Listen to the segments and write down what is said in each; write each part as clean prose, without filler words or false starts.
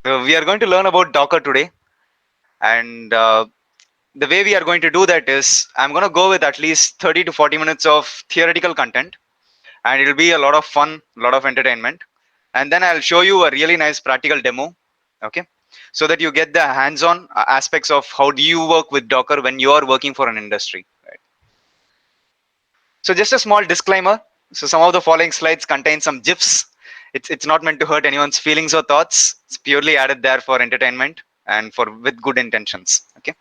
We are going to learn about Docker today, and the way we are going to do that is I'm going to go with at least 30 to 40 minutes of theoretical content, and it'll be a lot of fun, a lot of entertainment, and then I'll show you a really nice practical demo, okay, so that you get the hands-on aspects of how do you work with Docker when you are working for an industry. Right? So just a small disclaimer. So some of the following slides contain some GIFs. It's not meant to hurt anyone's feelings or thoughts. It's purely added there for entertainment and for with good intentions. Okay.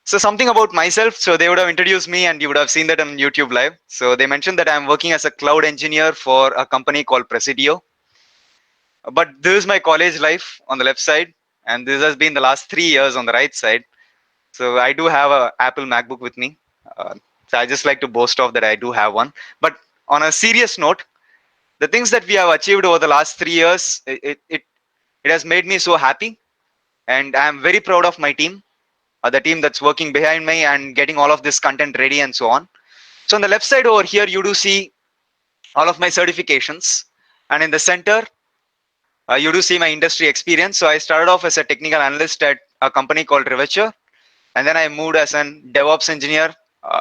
So something about myself. So they would have introduced me, and you would have seen that on YouTube Live. So they mentioned that I'm working as a cloud engineer for a company called Presidio. But this is my college life on the left side, and this has been the last 3 years on the right side. So I do have a Apple MacBook with me. Uh, so I just like to boast off that I do have one. But on a serious note, the things that we have achieved over the last 3 years, it has made me so happy, and I am very proud of my team, the team that's working behind me and getting all of this content ready and so on. So on the left side over here, you do see all of my certifications, and in the center, you do see my industry experience. So I started off as a technical analyst at a company called Riveture, and then I moved as an DevOps engineer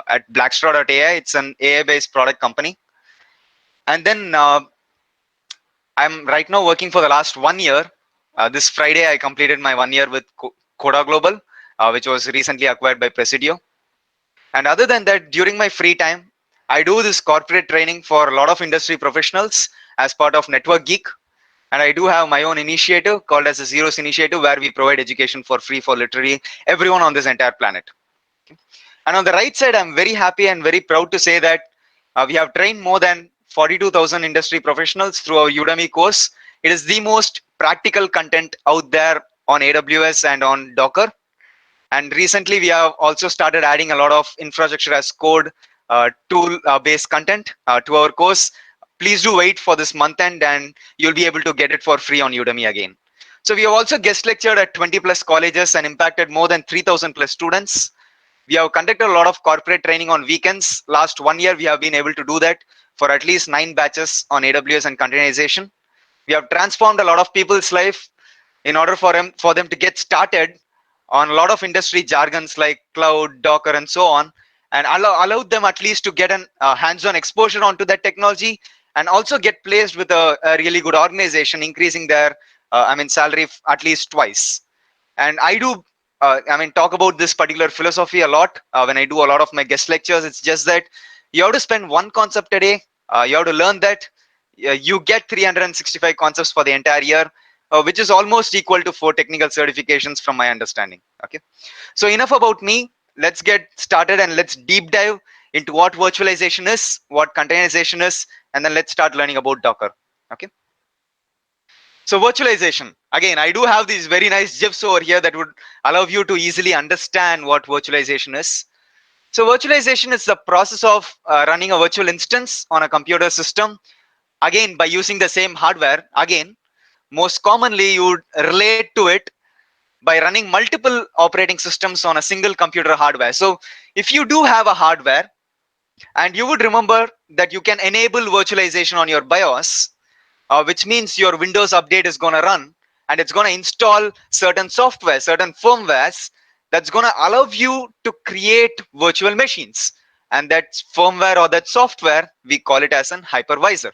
at Blackstraw.ai. It's an AI-based product company, and then I'm right now working for the last 1 year. This Friday, I completed my 1 year with Coda Global, which was recently acquired by Presidio. And other than that, during my free time, I do this corporate training for a lot of industry professionals as part of Network Geek. And I do have my own initiative called as the Zeros Initiative, where we provide education for free for literally everyone on this entire planet. And on the right side, I'm very happy and very proud to say that we have trained more than 42,000 industry professionals through our Udemy course. It is the most practical content out there on AWS and on Docker. And recently, we have also started adding a lot of infrastructure as code tool based content to our course. Please do wait for this month end, and you'll be able to get it for free on Udemy again. So we have also guest lectured at 20 plus colleges and impacted more than 3,000 plus students. We have conducted a lot of corporate training on weekends. Last 1 year, we have been able to do that for at least 9 batches on AWS and containerization. We have transformed a lot of people's life in order for them to get started on a lot of industry jargons like cloud, Docker, and so on, and allowed them at least to get an hands-on exposure onto that technology, and also get placed with a really good organization, increasing their salary at least twice. And I do talk about this particular philosophy a lot when I do a lot of my guest lectures. It's just that you have to spend one concept a day. You have to learn that. You get 365 concepts for the entire year, which is almost equal to 4 technical certifications from my understanding. Okay, so enough about me. Let's get started and let's deep dive into what virtualization is, what containerization is, and then let's start learning about Docker. Okay. So virtualization, again, I do have these very nice GIFs over here that would allow you to easily understand what virtualization is. So virtualization is the process of running a virtual instance on a computer system, again, by using the same hardware. Again, most commonly you would relate to it by running multiple operating systems on a single computer hardware. So if you do have a hardware, and you would remember that you can enable virtualization on your BIOS, which means your Windows update is going to run, and it's going to install certain software, certain firmwares that's going to allow you to create virtual machines. And that firmware or that software, we call it as an hypervisor.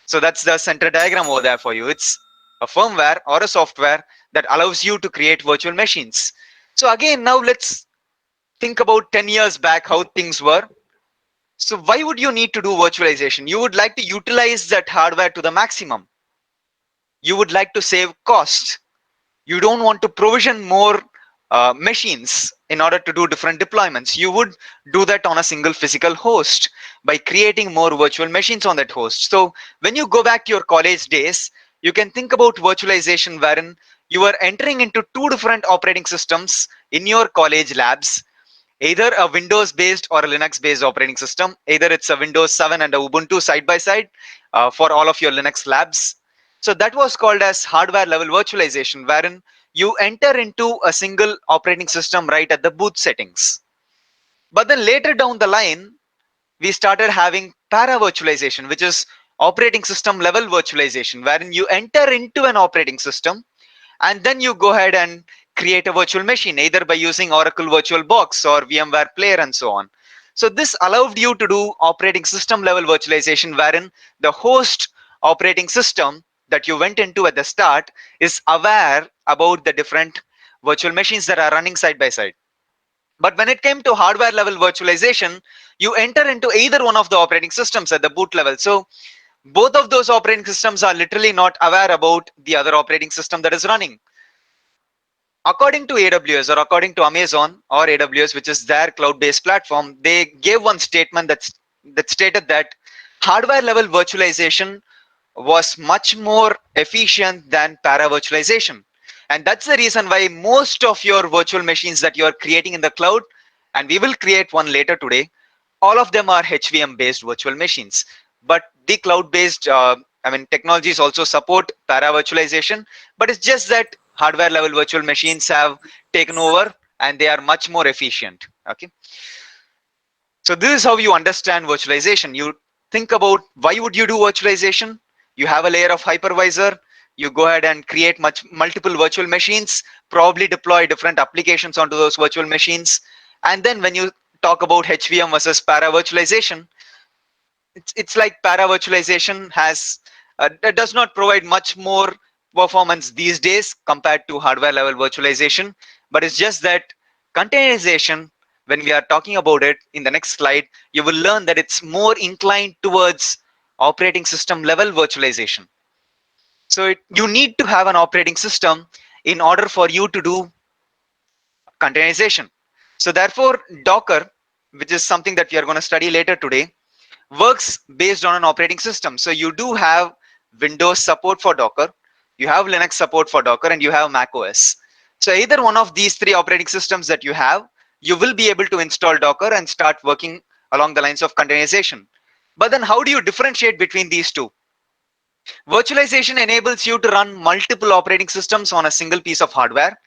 So that's the center diagram over there for you. It's a firmware or a software that allows you to create virtual machines. So again, now let's think about 10 years back how things were. So why would you need to do virtualization? You would like to utilize that hardware to the maximum. You would like to save cost. You don't want to provision more machines in order to do different deployments. You would do that on a single physical host by creating more virtual machines on that host. So when you go back to your college days, you can think about virtualization wherein you are entering into 2 different operating systems in your college labs, either a Windows based or a Linux based operating system. Either it's a Windows 7 and a Ubuntu side by side for all of your Linux labs. So that was called as hardware level virtualization, wherein you enter into a single operating system right at the boot settings. But then later down the line, we started having para virtualization, which is operating system level virtualization, wherein you enter into an operating system and then you go ahead and create a virtual machine either by using Oracle VirtualBox or VMware Player and so on. So this allowed you to do operating system level virtualization, wherein the host operating system that you went into at the start is aware about the different virtual machines that are running side by side. But when it came to hardware level virtualization, you enter into either one of the operating systems at the boot level. So both of those operating systems are literally not aware about the other operating system that is running. According to AWS or according to Amazon or AWS, which is their cloud-based platform, they gave one statement that stated that hardware level virtualization was much more efficient than para virtualization. And that's the reason why most of your virtual machines that you are creating in the cloud, and we will create one later today, all of them are HVM based virtual machines. But the cloud based, technologies also support para virtualization, but it's just that hardware level virtual machines have taken over and they are much more efficient. Okay. So this is how you understand virtualization. You think about why would you do virtualization? You have a layer of hypervisor. You go ahead and create multiple virtual machines, probably deploy different applications onto those virtual machines. And then when you talk about HVM versus para virtualization, it's like para virtualization has does not provide much more performance these days compared to hardware level virtualization, but it's just that containerization, when we are talking about it in the next slide, you will learn that it's more inclined towards operating system level virtualization. So you need to have an operating system in order for you to do containerization. So therefore Docker, which is something that we are going to study later today, works based on an operating system. So you do have Windows support for Docker, you have Linux support for Docker, and you have Mac OS. So either one of these three operating systems that you have, you will be able to install Docker and start working along the lines of containerization. But then how do you differentiate between these two? Virtualization enables you to run multiple operating systems on a single piece of hardware,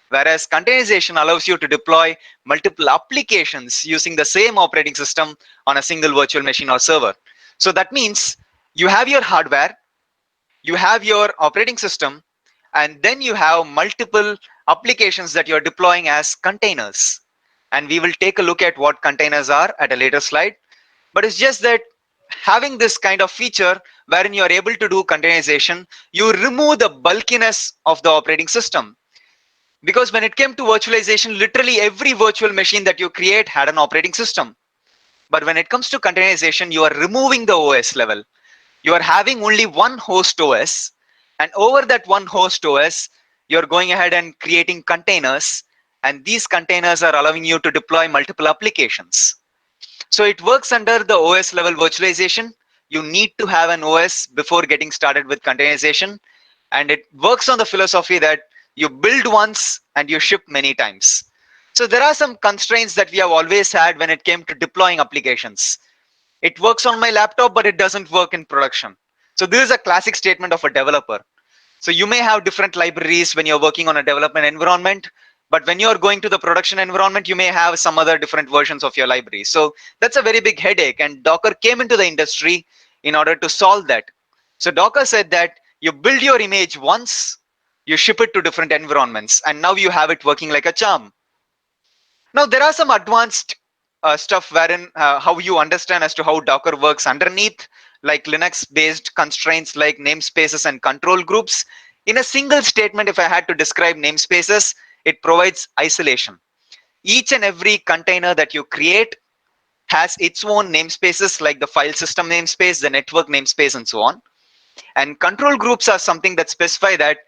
whereas containerization allows you to deploy multiple applications using the same operating system on a single virtual machine or server. So that means you have your hardware, you have your operating system, and then you have multiple applications that you're deploying as containers. And we will take a look at what containers are at a later slide. But it's just that having this kind of feature wherein you are able to do containerization, you remove the bulkiness of the operating system. Because when it came to virtualization, literally every virtual machine that you create had an operating system. But when it comes to containerization, you are removing the OS level. You are having only one host OS, and over that one host OS, you're going ahead and creating containers, and these containers are allowing you to deploy multiple applications. So it works under the OS level virtualization. You need to have an OS before getting started with containerization. And it works on the philosophy that you build once and you ship many times. So there are some constraints that we have always had when it came to deploying applications. It works on my laptop, but it doesn't work in production. So this is a classic statement of a developer. So you may have different libraries when you're working on a development environment, but when you're going to the production environment, you may have some other different versions of your library. So that's a very big headache, and Docker came into the industry in order to solve that. So Docker said that you build your image once, you ship it to different environments, and now you have it working like a charm. Now there are some advanced stuff wherein how you understand as to how Docker works underneath, like Linux-based constraints like namespaces and control groups. In a single statement, if I had to describe namespaces, it provides isolation. Each and every container that you create has its own namespaces, like the file system namespace, the network namespace, and so on. And control groups are something that specify that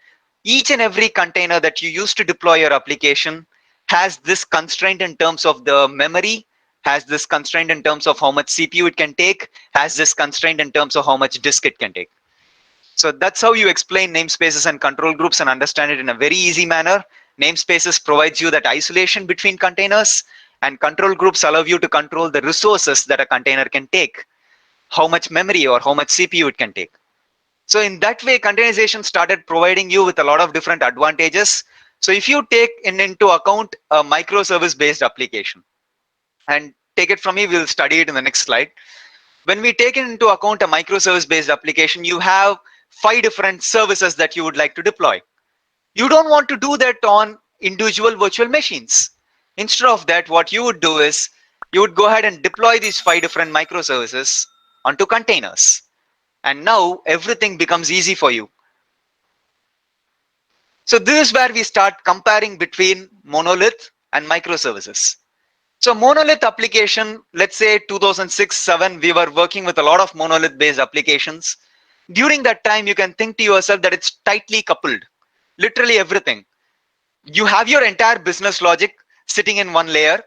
each and every container that you use to deploy your application has this constraint in terms of the memory, has this constraint in terms of how much CPU it can take, has this constraint in terms of how much disk it can take. So that's how you explain namespaces and control groups and understand it in a very easy manner. Namespaces provides you that isolation between containers, and control groups allow you to control the resources that a container can take, how much memory or how much CPU it can take. So in that way, containerization started providing you with a lot of different advantages. So if you take into account a microservice based application, and take it from me, we'll study it in the next slide. When we take into account a microservice based application, you have 5 different services that you would like to deploy. You don't want to do that on individual virtual machines. Instead of that, what you would do is you would go ahead and deploy these 5 different microservices onto containers. And now everything becomes easy for you. So this is where we start comparing between monolith and microservices. So monolith application, let's say 2006-7, we were working with a lot of monolith based applications. During that time, you can think to yourself that it's tightly coupled. Literally everything. You have your entire business logic sitting in one layer.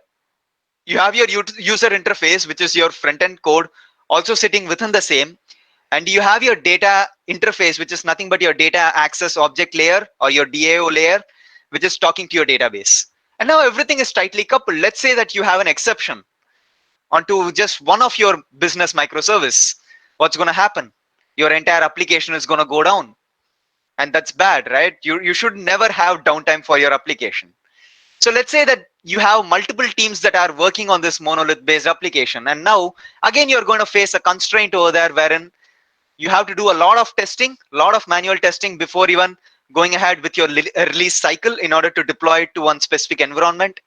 You have your user interface, which is your front end code, also sitting within the same. And you have your data interface, which is nothing but your data access object layer or your DAO layer, which is talking to your database. And now everything is tightly coupled. Let's say that you have an exception onto just one of your business microservice. What's going to happen? Your entire application is going to go down. And that's bad, right? You should never have downtime for your application. So let's say that you have multiple teams that are working on this monolith based application. And now, again, you're going to face a constraint over there wherein you have to do a lot of testing, a lot of manual testing before even going ahead with your release cycle in order to deploy it to one specific environment.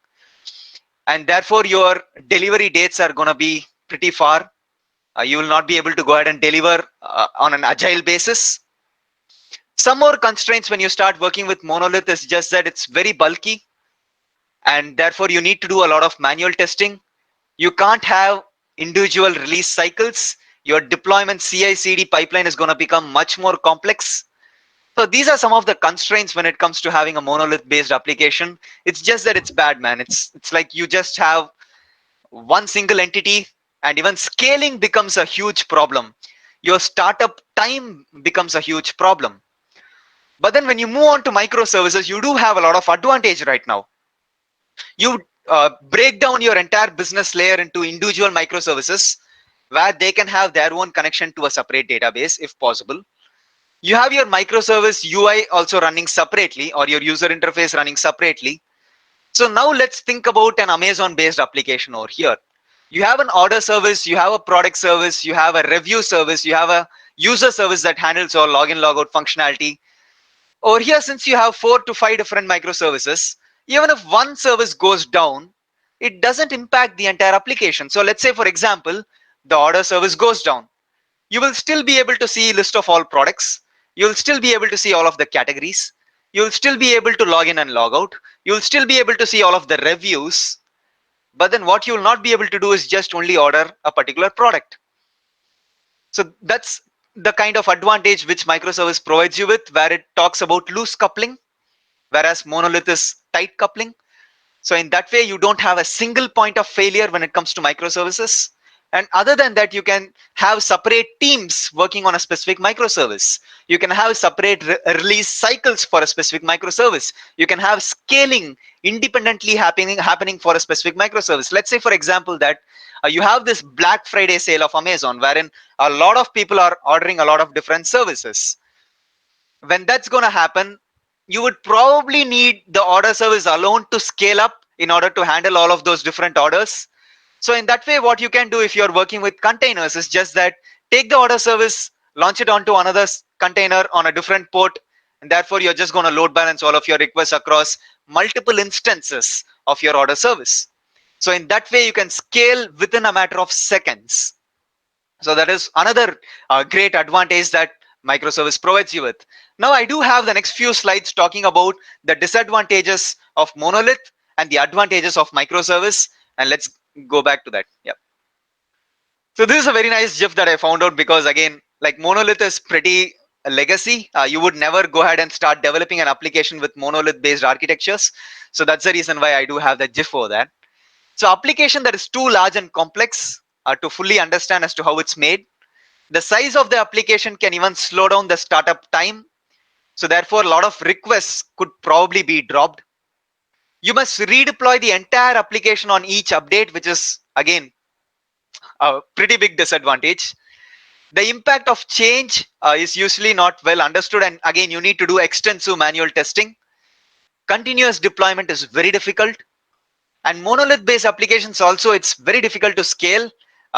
And therefore, your delivery dates are going to be pretty far. You will not be able to go ahead and deliver on an agile basis. Some more constraints when you start working with monolith is just that it's very bulky, and therefore you need to do a lot of manual testing. You can't have individual release cycles. Your deployment CI/CD pipeline is going to become much more complex. So these are some of the constraints when it comes to having a monolith based application. It's just that it's bad, man. It's like you just have one single entity, and even scaling becomes a huge problem. Your startup time becomes a huge problem. But then when you move on to microservices, you do have a lot of advantage right now. You break down your entire business layer into individual microservices where they can have their own connection to a separate database if possible. You have your microservice UI also running separately, or your user interface running separately. So now let's think about an Amazon based application over here. You have an order service, you have a product service, you have a review service, you have a user service that handles all login logout functionality. Over here, since you have 4 to 5 different microservices, even if one service goes down, it doesn't impact the entire application. So let's say, for example, the order service goes down. You will still be able to see list of all products. You'll still be able to see all of the categories. You'll still be able to log in and log out. You'll still be able to see all of the reviews. But then what you'll not be able to do is just only order a particular product. So that's the kind of advantage which microservice provides you with, where it talks about loose coupling, whereas monolith is tight coupling. So in that way, you don't have a single point of failure when it comes to microservices. And other than that, you can have separate teams working on a specific microservice. You can have separate release cycles for a specific microservice. You can have scaling independently happening for a specific microservice. Let's say, for example, that you have this Black Friday sale of Amazon, wherein a lot of people are ordering a lot of different services. When that's going to happen, you would probably need the order service alone to scale up in order to handle all of those different orders. So in that way, what you can do if you're working with containers is just that take the order service, launch it onto another container on a different port, and therefore you're just going to load balance all of your requests across multiple instances of your order service. So in that way, you can scale within a matter of seconds. So that is another great advantage that microservice provides you with. Now I do have the next few slides talking about the disadvantages of monolith and the advantages of microservice. And let's go back to that. Yeah. So this is a very nice GIF that I found out, because again, like monolith is pretty legacy. You would never go ahead and start developing an application with monolith based architectures. So that's the reason why I do have that GIF for that. So application that is too large and complex to fully understand as to how it's made. The size of the application can even slow down the startup time. So therefore, a lot of requests could probably be dropped. You must redeploy the entire application on each update, which is again a pretty big disadvantage. The impact of change is usually not well understood, and again, you need to do extensive manual testing. Continuous deployment is very difficult, and monolith based applications also, it's very difficult to scale.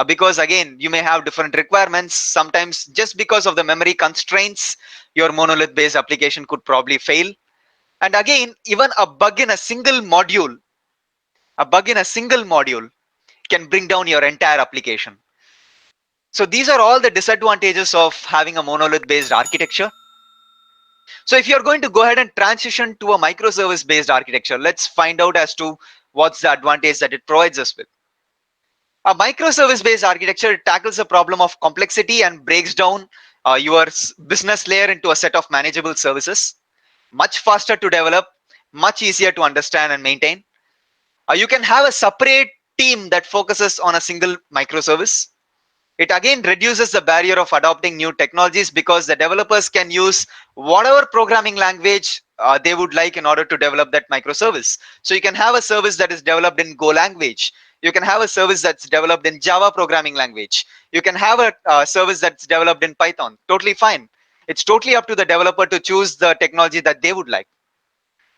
because again, you may have different requirements. Sometimes just because of the memory constraints, your monolith based application could probably fail. And again, even a bug in a single module can bring down your entire application. So these are all the disadvantages of having a monolith based architecture. So if you're going to go ahead and transition to a microservice based architecture, let's find out as to what's the advantage that it provides us with. A microservice based architecture tackles the problem of complexity and breaks down your business layer into a set of manageable services, much faster to develop, much easier to understand and maintain. You can have a separate team that focuses on a single microservice. It again reduces the barrier of adopting new technologies because the developers can use whatever programming language they would like in order to develop that microservice. So you can have a service that is developed in Go language. You can have a service that's developed in Java programming language. You can have a service that's developed in Python. Totally fine. It's totally up to the developer to choose the technology that they would like.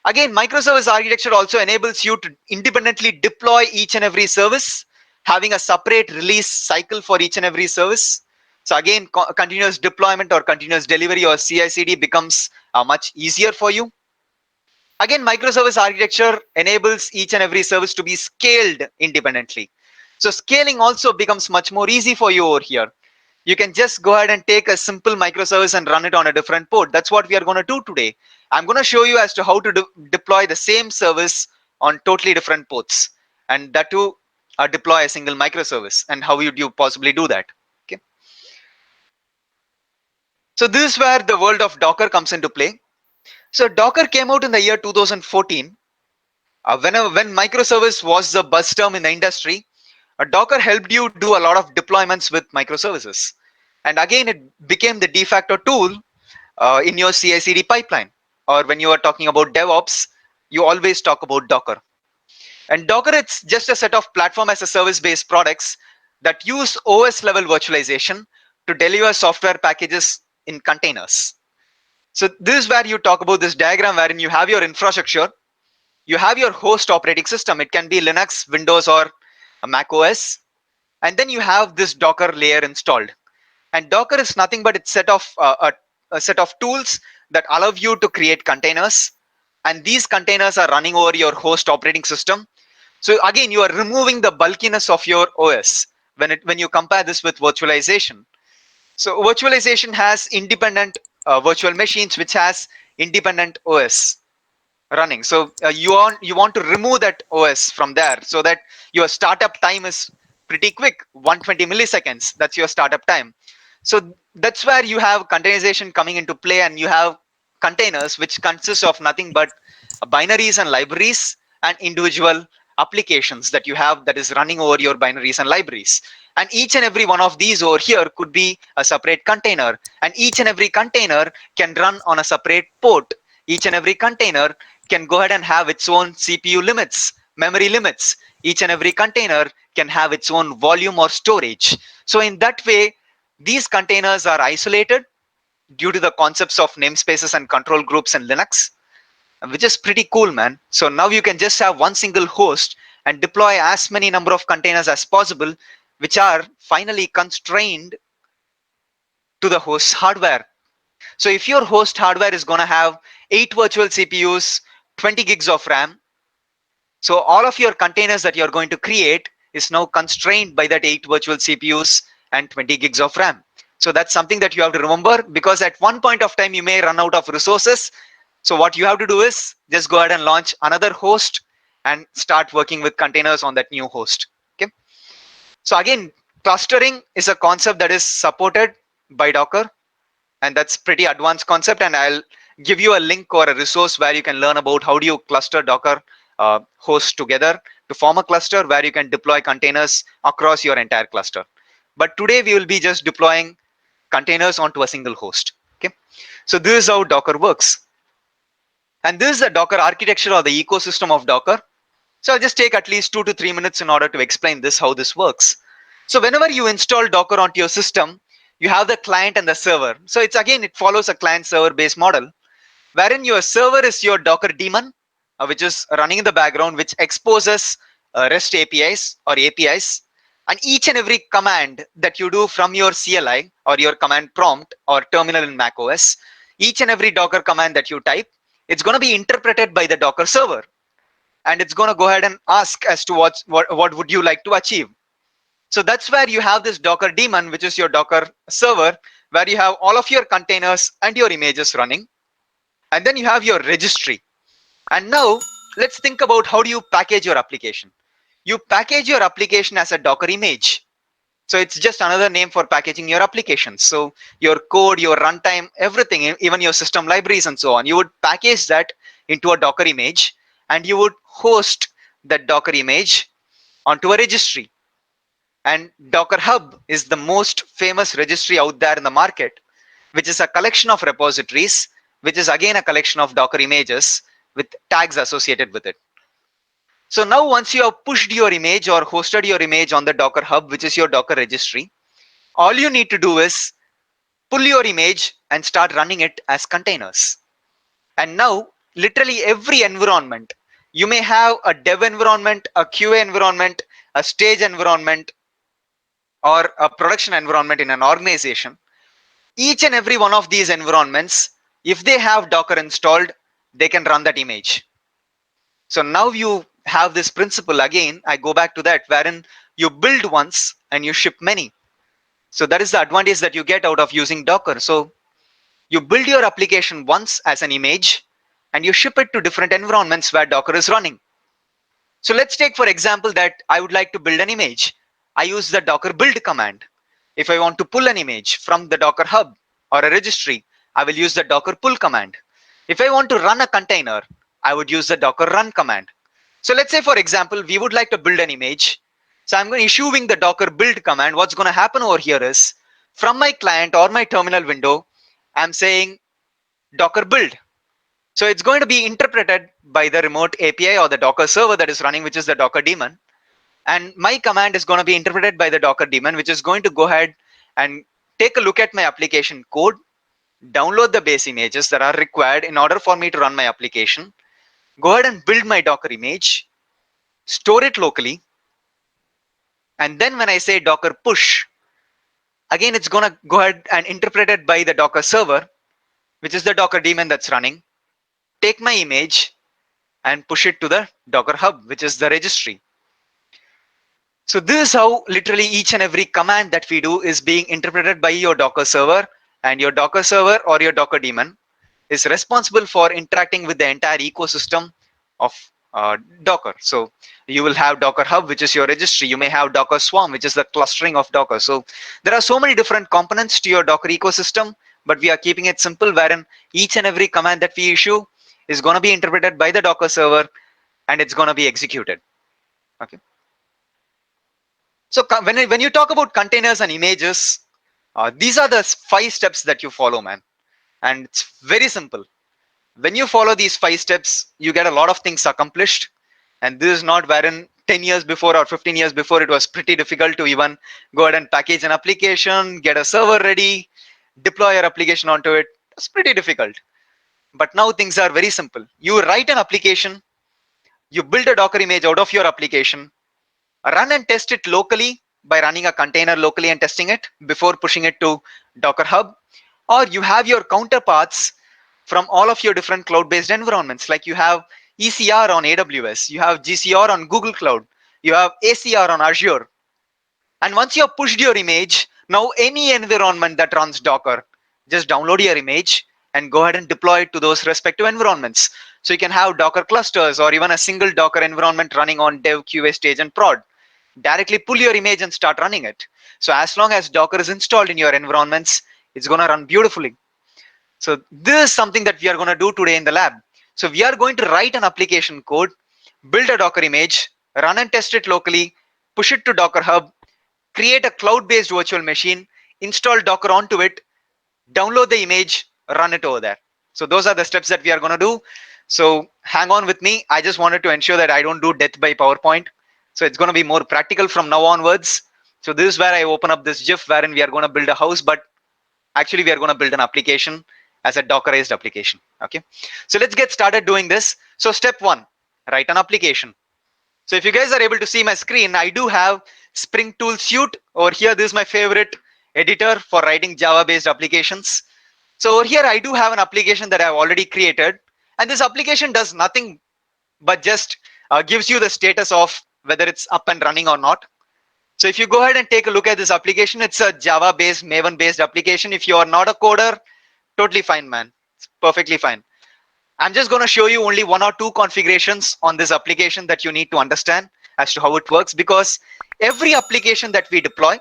Again, microservice architecture also enables you to independently deploy each and every service, having a separate release cycle for each and every service. So again, continuous deployment or continuous delivery or CI/CD becomes much easier for you. Again, microservice architecture enables each and every service to be scaled independently. So scaling also becomes much more easy for you over here. You can just go ahead and take a simple microservice and run it on a different port. That's what we are going to do today. I'm going to show you as to how to deploy the same service on totally different ports, and that to deploy a single microservice. And how would you possibly do that? Okay. So this is where the world of Docker comes into play. So Docker came out in the year 2014. When microservice was the buzz term in the industry, Docker helped you do a lot of deployments with microservices. And again, it became the de facto tool in your CI/CD pipeline. Or when you are talking about DevOps, you always talk about Docker. And Docker, it's just a set of platform as a service based products that use OS level virtualization to deliver software packages in containers. So this is where you talk about this diagram wherein you have your infrastructure, you have your host operating system. It can be Linux, Windows, or a Mac OS. And then you have this Docker layer installed. And Docker is nothing but a set of tools that allow you to create containers. And these containers are running over your host operating system. So again, you are removing the bulkiness of your OS when you compare this with virtualization. So virtualization has independent virtual machines, which has independent OS running. So you want to remove that OS from there so that your startup time is pretty quick, 120 milliseconds. That's your startup time. So that's where you have containerization coming into play, and you have containers which consist of nothing but binaries and libraries and individual applications that you have that is running over your binaries and libraries. And each and every one of these over here could be a separate container, and each and every container can run on a separate port. Each and every container can go ahead and have its own CPU limits, memory limits. Each and every container can have its own volume or storage. So in that way, these containers are isolated due to the concepts of namespaces and control groups in Linux, which is pretty cool, man. So now you can just have one single host and deploy as many number of containers as possible, which are finally constrained to the host hardware. So if your host hardware is going to have 8 virtual CPUs, 20 gigs of RAM, so all of your containers that you're going to create is now constrained by that 8 virtual CPUs and 20 gigs of RAM. So that's something that you have to remember, because at one point of time you may run out of resources. So what you have to do is just go ahead and launch another host and start working with containers on that new host. Okay. So again, clustering is a concept that is supported by Docker, and that's pretty advanced concept, and I'll give you a link or a resource where you can learn about how do you cluster Docker hosts together to form a cluster where you can deploy containers across your entire cluster. But today we will be just deploying containers onto a single host. Okay, so this is how Docker works, and this is the Docker architecture or the ecosystem of Docker. So I'll just take at least 2 to 3 minutes in order to explain this, how this works. So whenever you install Docker onto your system, you have the client and the server. So it follows a client server based model, wherein your server is your Docker daemon, which is running in the background, which exposes REST APIs or APIs. And each and every command that you do from your CLI or your command prompt or terminal in macOS, each and every Docker command that you type, it's going to be interpreted by the Docker server. And it's going to go ahead and ask as to what would you like to achieve. So that's where you have this Docker daemon, which is your Docker server, where you have all of your containers and your images running. And then you have your registry. And now let's think about how do you package your application. You package your application as a Docker image. So it's just another name for packaging your applications. So your code, your runtime, everything, even your system libraries and so on, you would package that into a Docker image and you would host that Docker image onto a registry. And Docker Hub is the most famous registry out there in the market, which is a collection of repositories, which is again a collection of Docker images with tags associated with it. So now once you have pushed your image or hosted your image on the Docker Hub, which is your Docker registry, all you need to do is pull your image and start running it as containers. And now literally every environment, you may have a dev environment, a QA environment, a stage environment, or a production environment in an organization. Each and every one of these environments, if they have Docker installed, they can run that image. So now you have this principle again. I go back to that, wherein you build once and you ship many. So that is the advantage that you get out of using Docker. So you build your application once as an image and you ship it to different environments where Docker is running. So let's take for example that I would like to build an image. I use the Docker build command. If I want to pull an image from the Docker Hub or a registry, I will use the Docker pull command. If I want to run a container, I would use the Docker run command. So let's say, for example, we would like to build an image. So I'm going to issuing the Docker build command. What's going to happen over here is from my client or my terminal window, I'm saying Docker build. So it's going to be interpreted by the remote API or the Docker server that is running, which is the Docker daemon. And my command is going to be interpreted by the Docker daemon, which is going to go ahead and take a look at my application code, download the base images that are required in order for me to run my application, go ahead and build my Docker image, store it locally. And then when I say Docker push, again, it's going to go ahead and interpret it by the Docker server, which is the Docker daemon that's running, take my image and push it to the Docker Hub, which is the registry. So this is how literally each and every command that we do is being interpreted by your Docker server, and your Docker server or your Docker daemon is responsible for interacting with the entire ecosystem of Docker. So you will have Docker Hub, which is your registry. You may have Docker Swarm, which is the clustering of Docker. So there are so many different components to your Docker ecosystem, but we are keeping it simple, wherein each and every command that we issue is going to be interpreted by the Docker server and it's going to be executed. Okay. So when you talk about containers and images, these are the 5 steps that you follow, man. And it's very simple. When you follow these 5 steps, you get a lot of things accomplished. And this is not wherein 10 years before or 15 years before, it was pretty difficult to even go ahead and package an application, get a server ready, deploy your application onto it. It's pretty difficult. But now things are very simple. You write an application, you build a Docker image out of your application, run and test it locally by running a container locally and testing it before pushing it to Docker Hub. Or you have your counterparts from all of your different cloud-based environments. Like you have ECR on AWS, you have GCR on Google Cloud, you have ACR on Azure. And once you have pushed your image, now any environment that runs Docker, just download your image and go ahead and deploy it to those respective environments. So you can have Docker clusters or even a single Docker environment running on dev, QA, stage, and prod. Directly pull your image and start running it. So as long as Docker is installed in your environments, it's going to run beautifully. So this is something that we are going to do today in the lab. So we are going to write an application code, build a Docker image, run and test it locally, push it to Docker Hub, create a cloud-based virtual machine, install Docker onto it, download the image, run it over there. So those are the steps that we are going to do. So hang on with me. I just wanted to ensure that I don't do death by PowerPoint. So it's going to be more practical from now onwards. So this is where I open up this GIF wherein we are going to build a house, but actually we are going to build an application as a Dockerized application. Okay. So let's get started doing this. So step 1, write an application. So if you guys are able to see my screen, I do have Spring Tool Suite. Over here, this is my favorite editor for writing Java based applications. So over here, I do have an application that I've already created, and this application does nothing but just gives you the status of whether it's up and running or not. So if you go ahead and take a look at this application, it's a Java based, Maven based application. If you are not a coder, totally fine, man. It's perfectly fine. I'm just going to show you only one or two configurations on this application that you need to understand as to how it works, because every application that we deploy,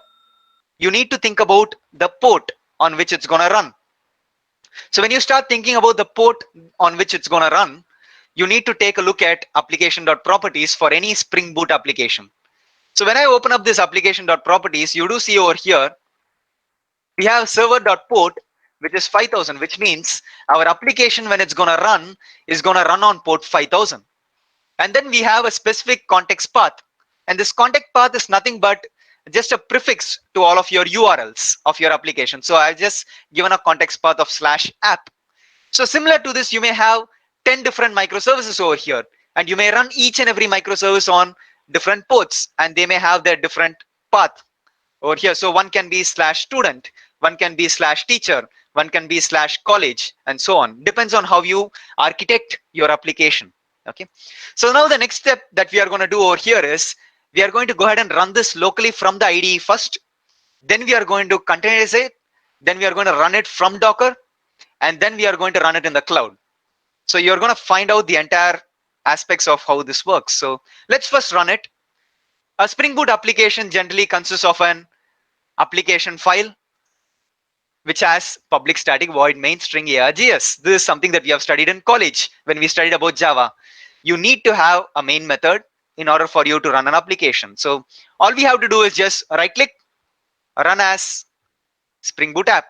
you need to think about the port on which it's going to run. So when you start thinking about the port on which it's going to run, you need to take a look at application.properties for any Spring Boot application. So when I open up this application.properties, you do see over here, we have server.port, which is 5000, which means our application, when it's going to run, is going to run on port 5000. And then we have a specific context path. And this context path is nothing but just a prefix to all of your URLs of your application. So I've just given a context path of /app. So similar to this, you may have 10 different microservices over here, and you may run each and every microservice on different ports, and they may have their different path over here. So one can be /student, one can be /teacher, one can be /college, and so on. Depends on how you architect your application. Okay. So now the next step that we are going to do over here is we are going to go ahead and run this locally from the IDE first. Then we are going to containerize it. Then we are going to run it from Docker, and then we are going to run it in the cloud. So you're going to find out the entire aspects of how this works. So let's first run it. A Spring Boot application generally consists of an application file which has public static void main string args. This is something that we have studied in college when we studied about Java. You need to have a main method in order for you to run an application. So all we have to do is just right click, run as Spring Boot app.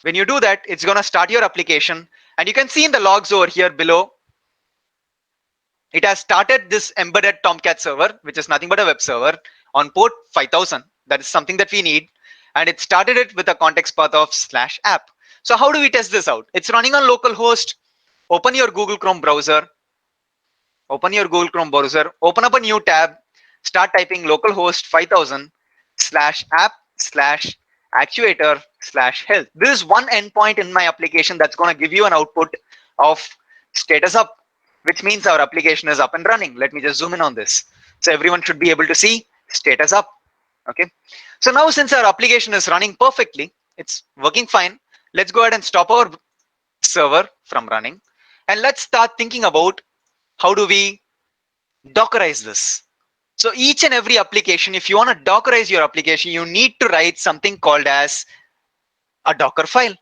When you do that, it's going to start your application, and you can see in the logs over here below, it has started this embedded Tomcat server, which is nothing but a web server on port 5000. That is something that we need. And it started it with a context path of /app. So how do we test this out? It's running on localhost. Open your Google Chrome browser. Open up a new tab, start typing localhost 5000 /app/actuator/health. This is one endpoint in my application that's going to give you an output of status up, which means our application is up and running. Let me just zoom in on this. So everyone should be able to see status up. Okay. So now since our application is running perfectly, it's working fine. Let's go ahead and stop our server from running. And let's start thinking about how do we Dockerize this. So each and every application, if you want to Dockerize your application, you need to write something called as a Docker file.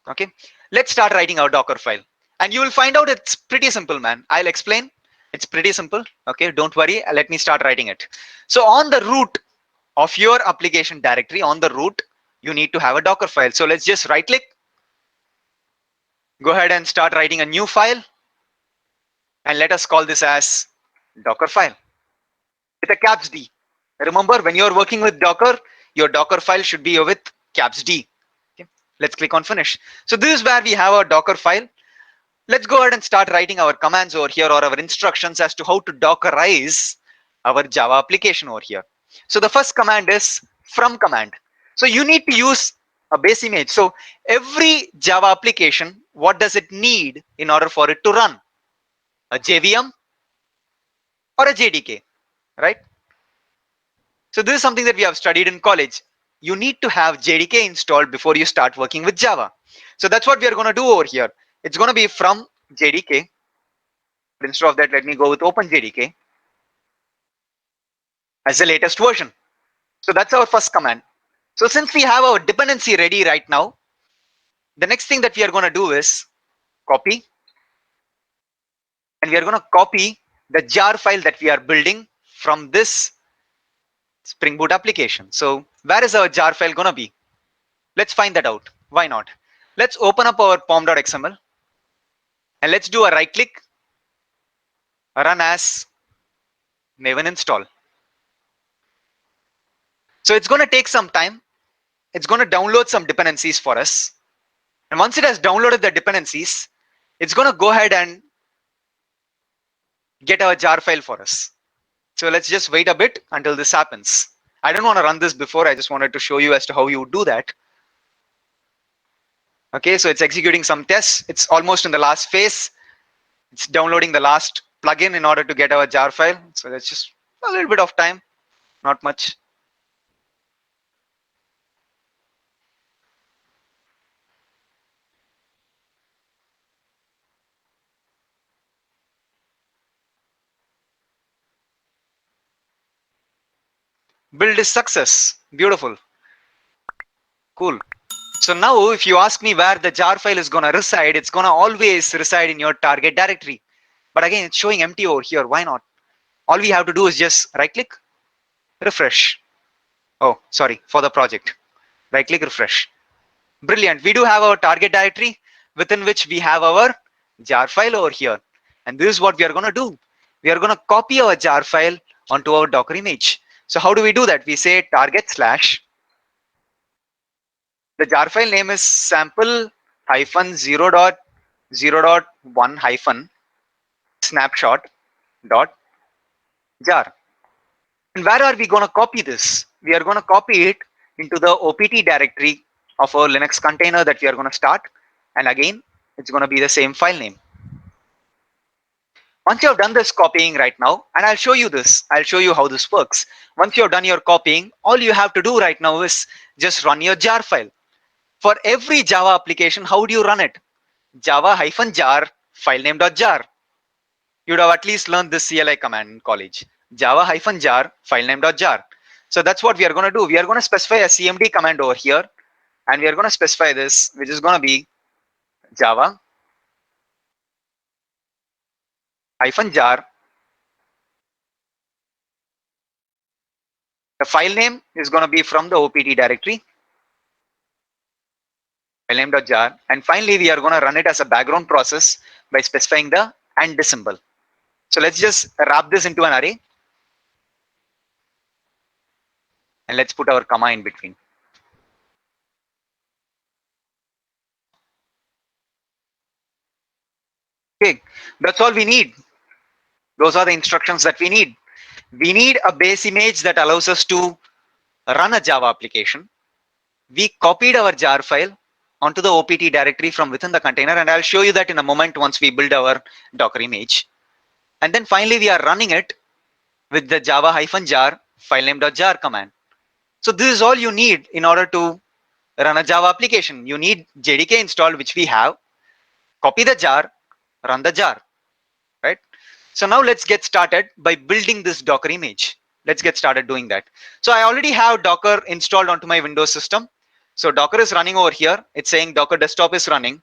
Okay. Let's start writing our Docker file. And you will find out it's pretty simple, man. I'll explain. It's pretty simple. Okay, don't worry. Let me start writing it. So on the root of your application directory, on the root, you need to have a Docker file. So let's just right click. Go ahead and start writing a new file. And let us call this as Docker file with a caps D. Remember, when you're working with Docker, your Docker file should be with caps D. Okay. Let's click on finish. So this is where we have our Docker file. Let's go ahead and start writing our commands over here, or our instructions as to how to Dockerize our Java application over here. So the first command is from command. So you need to use a base image. So every Java application, what does it need in order for it to run? A JVM or a JDK, right? So this is something that we have studied in college. You need to have JDK installed before you start working with Java. So that's what we are going to do over here. It's going to be from JDK. But instead of that, let me go with OpenJDK as the latest version. So that's our first command. So since we have our dependency ready right now, the next thing that we are going to do is copy. And we are going to copy the jar file that we are building from this Spring Boot application. So where is our jar file going to be? Let's find that out. Why not? Let's open up our pom.xml and let's do a right click, run as Maven install. So it's going to take some time. It's going to download some dependencies for us. And once it has downloaded the dependencies, it's going to go ahead and get our jar file for us. So let's just wait a bit until this happens. I don't want to run this before. I just wanted to show you as to how you would do that. Okay, so it's executing some tests. It's almost in the last phase. It's downloading the last plugin in order to get our jar file. So that's just a little bit of time, not much. Build is success. Beautiful. Cool. So now if you ask me where the jar file is going to reside, it's going to always reside in your target directory. But again, it's showing empty over here. Why not? All we have to do is just right click, refresh. Oh, sorry, for the project. Right click, refresh. Brilliant. We do have our target directory within which we have our jar file over here. And this is what we are going to do. We are going to copy our jar file onto our Docker image. So how do we do that? We say target slash. The jar file name is sample hyphen 0.0.1 hyphen snapshot dot jar. And where are we going to copy this? We are going to copy it into the OPT directory of our Linux container that we are going to start. And again, it's going to be the same file name. Once you have done this copying right now, and I'll show you this, I'll show you how this works. Once you have done your copying, all you have to do right now is just run your jar file. For every Java application, how do you run it? Java-jar filename.jar. You'd have at least learned this CLI command in college. Java-jar filename.jar. So that's what we are going to do. We are going to specify a CMD command over here, and we are going to specify this, which is going to be Java-jar. The file name is going to be from the OPT directory, filename.jar. And finally, we are going to run it as a background process by specifying the and symbol. So let's just wrap this into an array. And let's put our comma in between. Okay, that's all we need. Those are the instructions that we need. We need a base image that allows us to run a Java application. We copied our jar file onto the OPT directory from within the container, and I'll show you that in a moment once we build our Docker image. And then finally, we are running it with the java-jar filename.jar command. So this is all you need in order to run a Java application. You need JDK installed, which we have. Copy the jar, run the jar, right? So now let's get started by building this Docker image. Let's get started doing that. So I already have Docker installed onto my Windows system. So Docker is running over here. It's saying Docker desktop is running.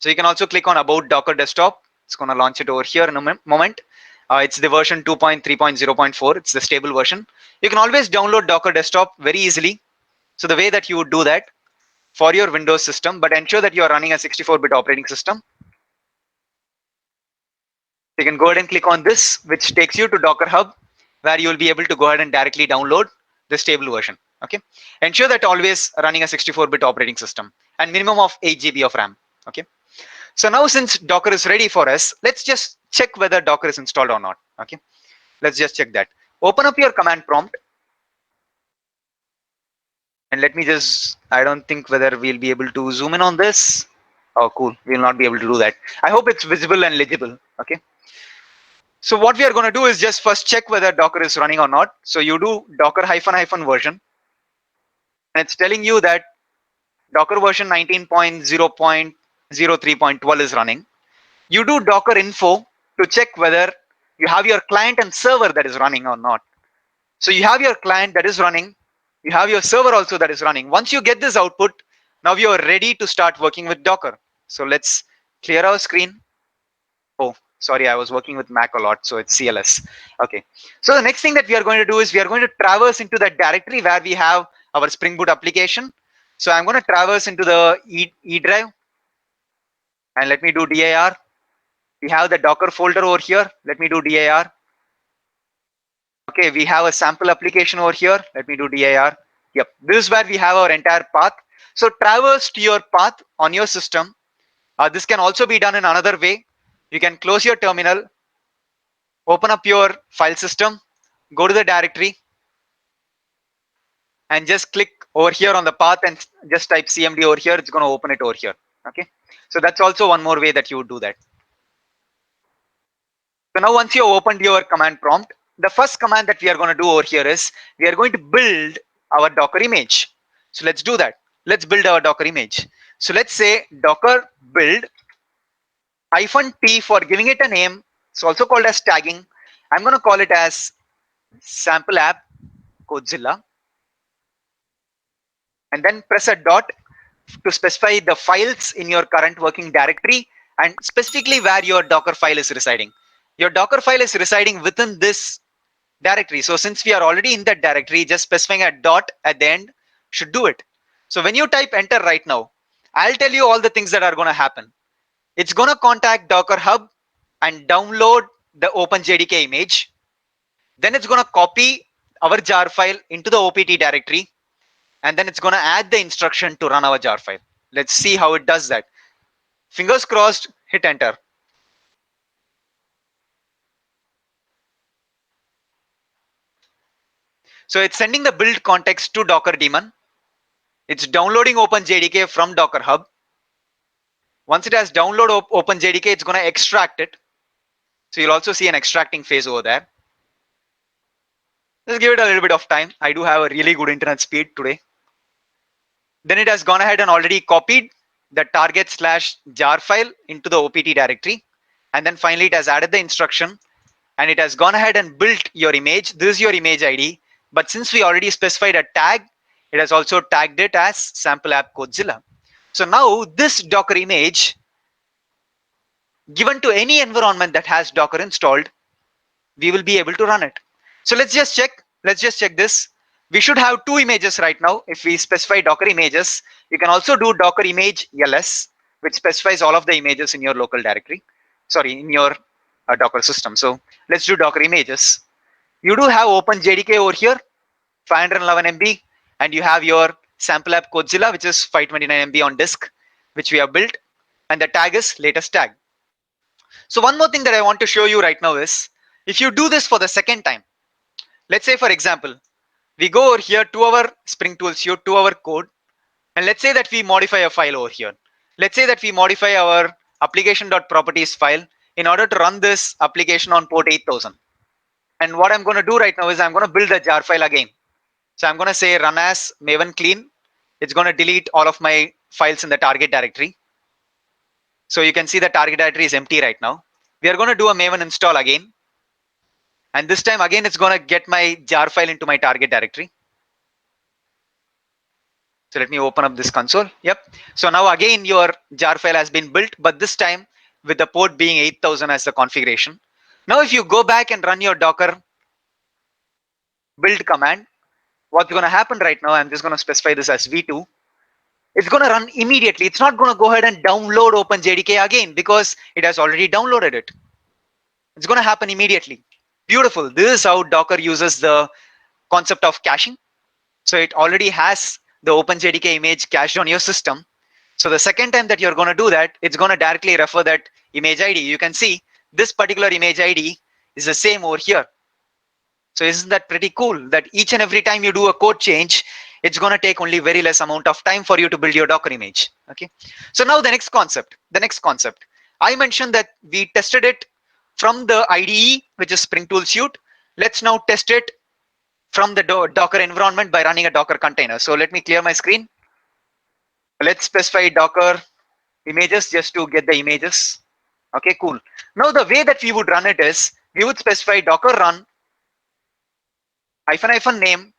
So you can also click on about Docker desktop. It's going to launch it over here in a moment. It's the version 2.3.0.4. It's the stable version. You can always download Docker desktop very easily. So the way that you would do that for your Windows system, but ensure that you are running a 64-bit operating system. You can go ahead and click on this, which takes you to Docker Hub, where you will be able to go ahead and directly download the stable version. Okay. Ensure that always running a 64-bit operating system and minimum of 8 GB of RAM. Okay. So now since Docker is ready for us, let's just check whether Docker is installed or not. Okay. Let's just check that. Open up your command prompt. And let me just, I don't think whether we'll be able to zoom in on this. Oh, cool. We'll not be able to do that. I hope it's visible and legible. Okay. So what we are going to do is just first check whether Docker is running or not. So you do docker -- version. And it's telling you that Docker version 19.0.03.12 is running. You do docker info to check whether you have your client and server that is running or not. So you have your client that is running. You have your server also that is running. Once you get this output, now you are ready to start working with Docker. So let's clear our screen. Oh, sorry, I was working with Mac a lot, so it's CLS. Okay. So the next thing that we are going to do is we are going to traverse into that directory where we have our Spring Boot application. So I'm going to traverse into the E drive and let me do dir. We have the Docker folder over here. Let me do dir. Okay, we have a sample application over here. Let me do dir. Yep, this is where we have our entire path. So traverse to your path on your system. This can also be done in another way. You can close your terminal. Open up your file system, go to the directory, and just click over here on the path and just type cmd over here. It's going to open it over here. Okay. So that's also one more way that you would do that. So now once you have opened your command prompt, the first command that we are going to do over here is we are going to build our Docker image. So let's do that. Let's build our Docker image. So let's say Docker build -t for giving it a name. It's also called as tagging. I'm going to call it as sample app Codezilla, and then press a dot to specify the files in your current working directory and specifically where your Docker file is residing. Your Docker file is residing within this directory. So since we are already in that directory, just specifying a dot at the end should do it. So when you type enter right now, I'll tell you all the things that are going to happen. It's going to contact Docker Hub and download the OpenJDK image. Then it's going to copy our jar file into the OPT directory. And then it's going to add the instruction to run our jar file. Let's see how it does that. Fingers crossed, hit enter. So it's sending the build context to Docker daemon. It's downloading OpenJDK from Docker Hub. Once it has download OpenJDK, it's going to extract it. So you'll also see an extracting phase over there. Just give it a little bit of time. I do have a really good internet speed today. Then it has gone ahead and already copied the target/jar file into the OPT directory. And then finally it has added the instruction and it has gone ahead and built your image. This is your image ID. But since we already specified a tag, it has also tagged it as sample app Codezilla. So now this Docker image given to any environment that has Docker installed, we will be able to run it. So let's just check. Let's just check this. We should have two images right now. If we specify Docker images, you can also do Docker image ls, which specifies all of the images in your local directory. Sorry, in your Docker system. So let's do Docker images. You do have OpenJDK over here, 511 MB, and you have your sample app Codezilla, which is 529 MB on disk, which we have built, and the tag is latest tag. So one more thing that I want to show you right now is, if you do this for the second time, let's say for example, we go over here to our Spring Tool suite, to our code, and let's say that we modify a file over here. Let's say that we modify our application.properties file in order to run this application on port 8000. And what I'm going to do right now is I'm going to build a jar file again. So I'm going to say run as maven clean. It's going to delete all of my files in the target directory. So you can see the target directory is empty right now. We are going to do a maven install again. And this time again, it's going to get my jar file into my target directory. So let me open up this console. Yep. So now again, your jar file has been built, but this time with the port being 8000 as the configuration. Now, if you go back and run your Docker build command, what's going to happen right now, I'm just going to specify this as v2. It's going to run immediately. It's not going to go ahead and download OpenJDK again because it has already downloaded it. It's going to happen immediately. Beautiful. This is how Docker uses the concept of caching. So it already has the OpenJDK image cached on your system. So the second time that you're going to do that, it's going to directly refer that image ID. You can see this particular image ID is the same over here. So isn't that pretty cool that each and every time you do a code change, it's going to take only very less amount of time for you to build your Docker image. Okay. So now the next concept, I mentioned that we tested it from the IDE, which is Spring Tool Suite. Let's now test it from the Docker environment by running a Docker container. So let me clear my screen. Let's specify Docker images just to get the images. Okay, cool. Now the way that we would run it is, we would specify Docker run -- name.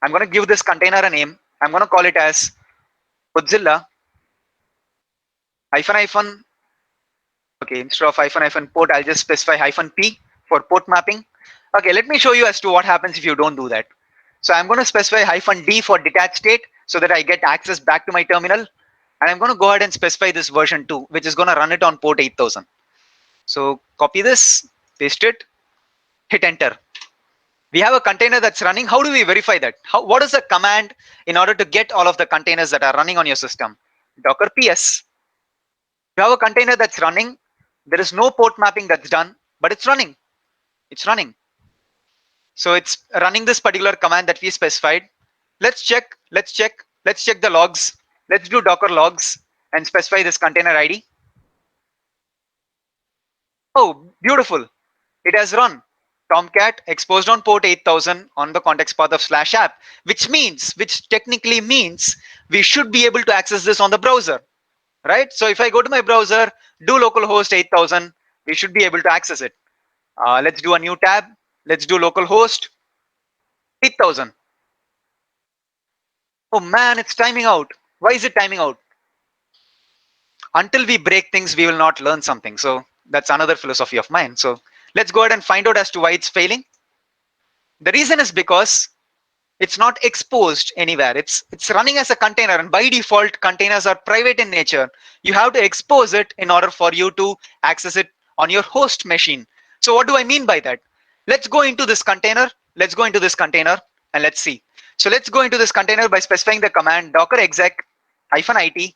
I'm going to give this container a name. I'm going to call it as Codezilla -- okay, instead of -- port, I'll just specify -p for port mapping. Okay, let me show you as to what happens if you don't do that. So I'm going to specify -d for detached state so that I get access back to my terminal. And I'm going to go ahead and specify this version 2, which is going to run it on port 8000. So copy this, paste it, hit enter. We have a container that's running. How do we verify that? What is the command in order to get all of the containers that are running on your system? Docker ps. You have a container that's running. There is no port mapping that's done, but it's running. It's running. So it's running this particular command that we specified. Let's check. Let's check. Let's check the logs. Let's do docker logs and specify this container ID. Oh, beautiful. It has run. Tomcat exposed on port 8000 on the context path of slash app, which technically means we should be able to access this on the browser, right? So if I go to my browser, do localhost 8000, we should be able to access it. Let's do a new tab. Let's do localhost 8000. Oh man, it's timing out. Why is it timing out? Until we break things, we will not learn something. So that's another philosophy of mine. So let's go ahead and find out as to why it's failing. The reason is because it's not exposed anywhere. It's running as a container, and by default containers are private in nature. You have to expose it in order for you to access it on your host machine. So what do I mean by that? Let's go into this container. Let's go into this container and let's see. So let's go into this container by specifying the command docker exec -it,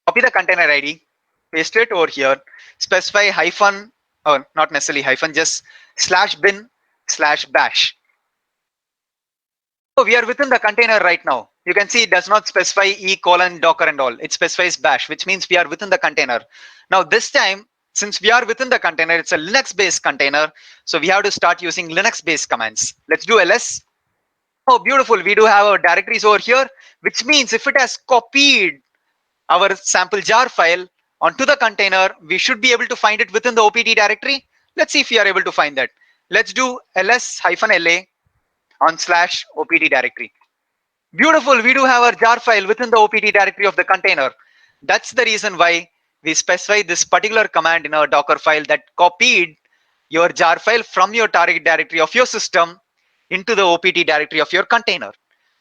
copy the container ID, paste it over here, specify hyphen, or not necessarily hyphen, just /bin/bash. So we are within the container right now. You can see it does not specify e:\docker and all. It specifies bash, which means we are within the container. Now this time, since we are within the container, it's a Linux-based container. So we have to start using Linux-based commands. Let's do ls. Oh, beautiful. We do have our directories over here, which means if it has copied our sample jar file onto the container, we should be able to find it within the opt directory. Let's see if we are able to find that. Let's do ls-la on /opt directory. Beautiful, we do have our jar file within the opt directory of the container. That's the reason why we specify this particular command in our Docker file that copied your jar file from your target directory of your system into the opt directory of your container.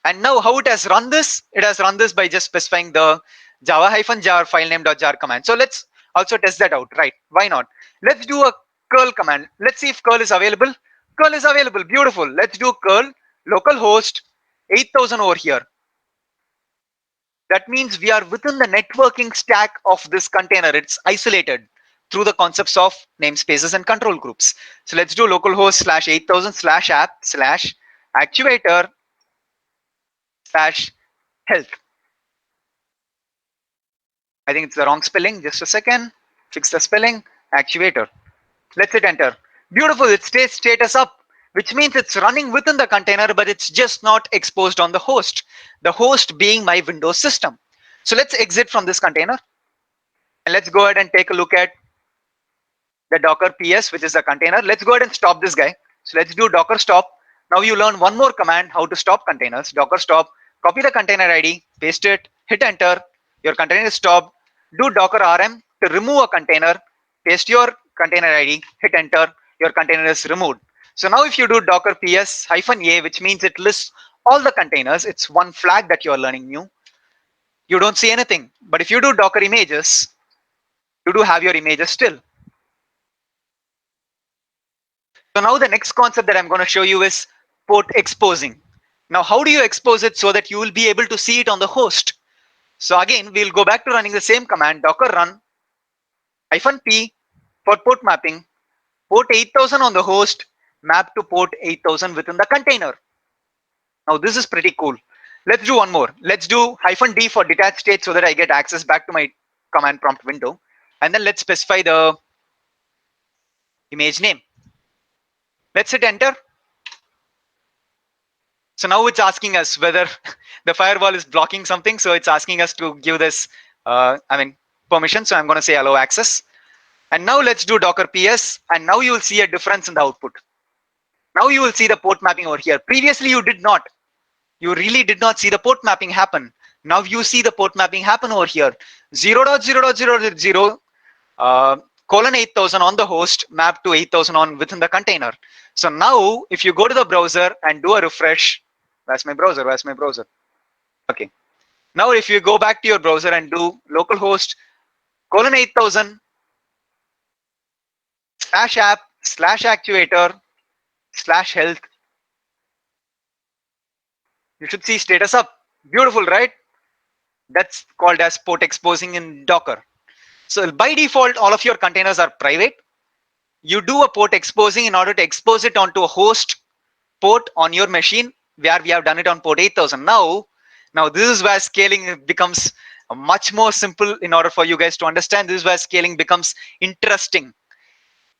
And now how it has run this? It has run this by just specifying the java-jar filename.jar command. So let's also test that out, right? Why not? Let's do a curl command. Let's see if curl is available. Curl is available, beautiful. Let's do curl localhost 8000 over here. That means we are within the networking stack of this container. It's isolated through the concepts of namespaces and control groups. So let's do localhost /8000/app/actuator/health. I think it's the wrong spelling. Just a second. Fix the spelling. Actuator. Let's hit enter. Beautiful. It stays status up, which means it's running within the container, but it's just not exposed on the host. The host being my Windows system. So let's exit from this container and let's go ahead and take a look at the Docker PS, which is the container. Let's go ahead and stop this guy. So let's do Docker stop. Now you learn one more command how to stop containers. Docker stop, copy the container ID, paste it, hit enter. Your container is stopped. Do Docker RM to remove a container, paste your container ID, hit enter. Your container is removed. So now if you do Docker PS -a, which means it lists all the containers, it's one flag that you're learning new. You don't see anything. But if you do Docker images, you do have your images still. So now the next concept that I'm going to show you is port exposing. Now, how do you expose it so that you will be able to see it on the host? So again, we'll go back to running the same command, docker run -p for port mapping, port 8000 on the host, map to port 8000 within the container. Now this is pretty cool. Let's do one more. Let's do -d for detached state so that I get access back to my command prompt window. And then let's specify the image name. Let's hit enter. So now it's asking us whether the firewall is blocking something. So it's asking us to give this, permission. So I'm going to say allow access. And now let's do Docker PS. And now you will see a difference in the output. Now you will see the port mapping over here. Previously, you did not. You really did not see the port mapping happen. Now you see the port mapping happen over here. 0.0.0.0 :8000 on the host, map to 8000 on within the container. So now if you go to the browser and do a refresh, where's my browser? Where's my browser? Okay. Now if you go back to your browser and do localhost :8000 /app/actuator/health, you should see status up. Beautiful, right? That's called as port exposing in Docker. So by default, all of your containers are private. you do a port exposing in order to expose it onto a host port on your machine, where we have done it on port 8000. Now this is where scaling becomes much more simple. In order for you guys to understand, this is where scaling becomes interesting.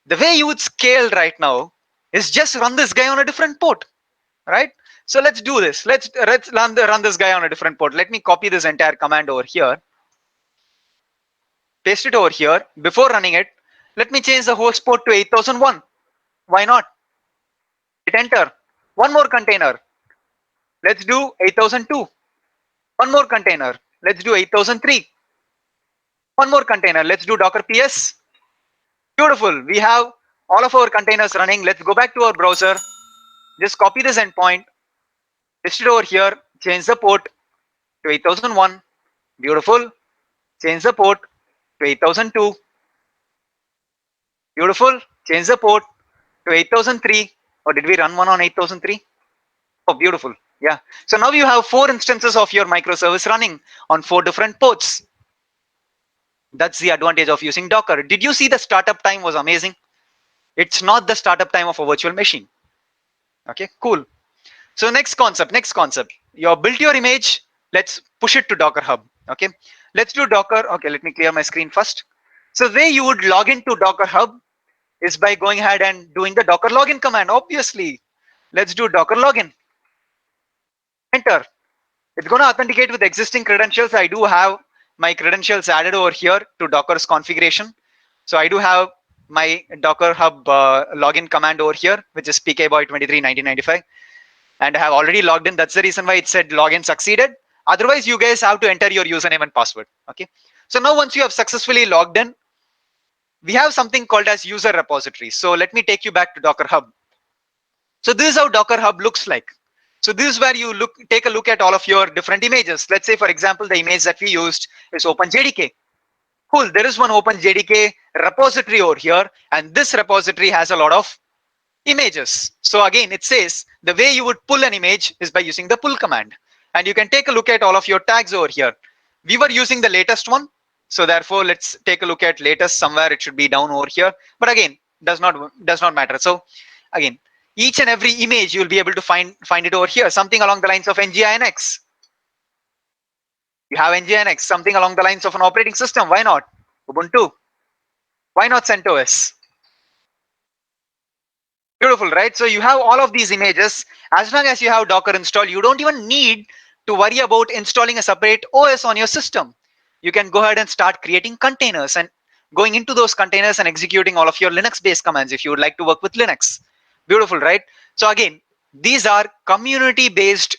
The way you would scale right now is just run this guy on a different port, right? So let's do this. Let's run this guy on a different port. Let me copy this entire command over here, paste it over here. Before running it, let me change the host port to 8001. Why not? Hit enter. One more container. Let's do 8002. One more container. Let's do 8003. One more container. Let's do Docker PS. Beautiful. We have all of our containers running. Let's go back to our browser. Just copy this endpoint, paste it over here, change the port to 8001. Beautiful. Change the port to 8002. Beautiful. Change the port to 8003. Or did we run one on 8003? Oh, beautiful. Yeah. So now you have 4 instances of your microservice running on 4 different ports. That's the advantage of using Docker. Did you see the startup time was amazing? It's not the startup time of a virtual machine. Okay, cool. So next concept. You built your image. Let's push it to Docker Hub. Okay, let's do Docker. Okay, let me clear my screen first. So the way you would log into Docker Hub is by going ahead and doing the Docker login command. Obviously, let's do Docker login. Enter. It's going to authenticate with existing credentials. I do have my credentials added over here to Docker's configuration. So I do have my Docker Hub login command over here, which is pkboy231995. And I have already logged in. That's the reason why it said login succeeded. Otherwise, you guys have to enter your username and password. Okay. So now once you have successfully logged in, we have something called as user repository. So let me take you back to Docker Hub. So this is how Docker Hub looks like. So this is where you take a look at all of your different images. Let's say, for example, the image that we used is OpenJDK. Cool. There is one OpenJDK repository over here, and this repository has a lot of images. So again, it says the way you would pull an image is by using the pull command. And you can take a look at all of your tags over here. We were using the latest one. So therefore, let's take a look at latest. Somewhere it should be down over here. But again, does not matter. So again, each and every image you'll be able to find it over here. Something along the lines of NGINX. You have NGINX. Something along the lines of an operating system. Why not? Ubuntu. Why not CentOS? Beautiful, right? So you have all of these images. As long as you have Docker installed, you don't even need to worry about installing a separate OS on your system. You can go ahead and start creating containers and going into those containers and executing all of your Linux-based commands if you would like to work with Linux. Beautiful, right? So again, these are community-based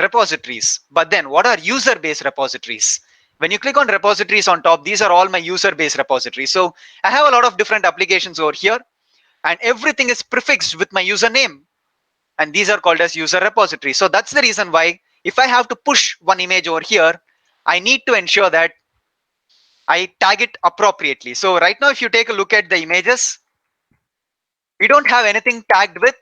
repositories. But then what are user-based repositories? When you click on repositories on top, these are all my user-based repositories. So I have a lot of different applications over here, and everything is prefixed with my username. And these are called as user repositories. So that's the reason why if I have to push one image over here, I need to ensure that I tag it appropriately. So right now, if you take a look at the images, we don't have anything tagged with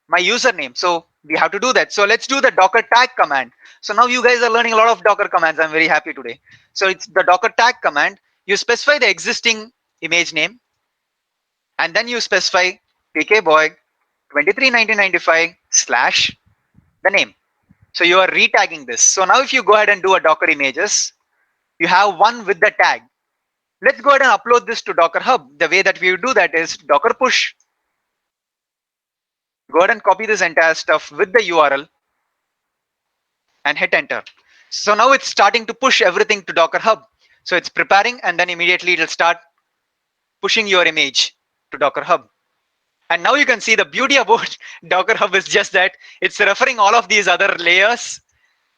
my username. So we have to do that. So let's do the Docker tag command. So now you guys are learning a lot of Docker commands. I'm very happy today. So it's the Docker tag command. You specify the existing image name, and then you specify pkboy 231995 slash the name. So you are retagging this. So now if you go ahead and do a Docker images, you have one with the tag. Let's go ahead and upload this to Docker Hub. The way that we do that is Docker push. Go ahead and copy this entire stuff with the URL and hit enter. So now it's starting to push everything to Docker Hub. So it's preparing, and then immediately it'll start pushing your image to Docker Hub. And now you can see the beauty about Docker Hub is just that it's referring all of these other layers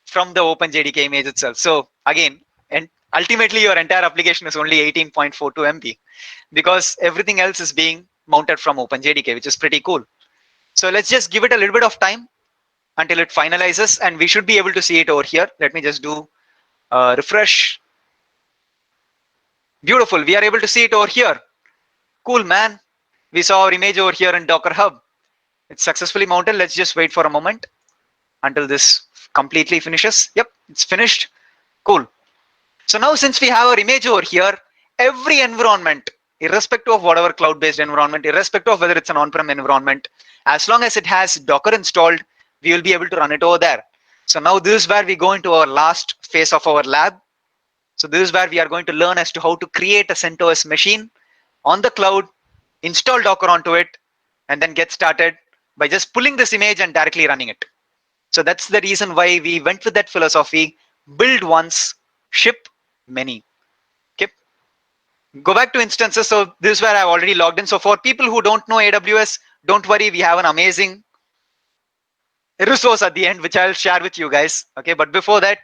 from the OpenJDK image itself. So again, and ultimately your entire application is only 18.42 MB because everything else is being mounted from OpenJDK, which is pretty cool. So let's just give it a little bit of time until it finalizes, and we should be able to see it over here. Let me just do refresh. Beautiful. We are able to see it over here. Cool, man. We saw our image over here in Docker Hub. It's successfully mounted. Let's just wait for a moment until this completely finishes. Yep, it's finished. Cool. So now since we have our image over here, every environment irrespective of whatever cloud-based environment, irrespective of whether it's an on-prem environment, as long as it has Docker installed, we will be able to run it over there. So now this is where we go into our last phase of our lab. So this is where we are going to learn as to how to create a CentOS machine on the cloud, install Docker onto it, and then get started by just pulling this image and directly running it. So that's the reason why we went with that philosophy: build once, ship many. Okay. Go back to instances. So this is where I've already logged in. So for people who don't know AWS, don't worry, we have an amazing resource at the end, which I'll share with you guys. Okay, but before that,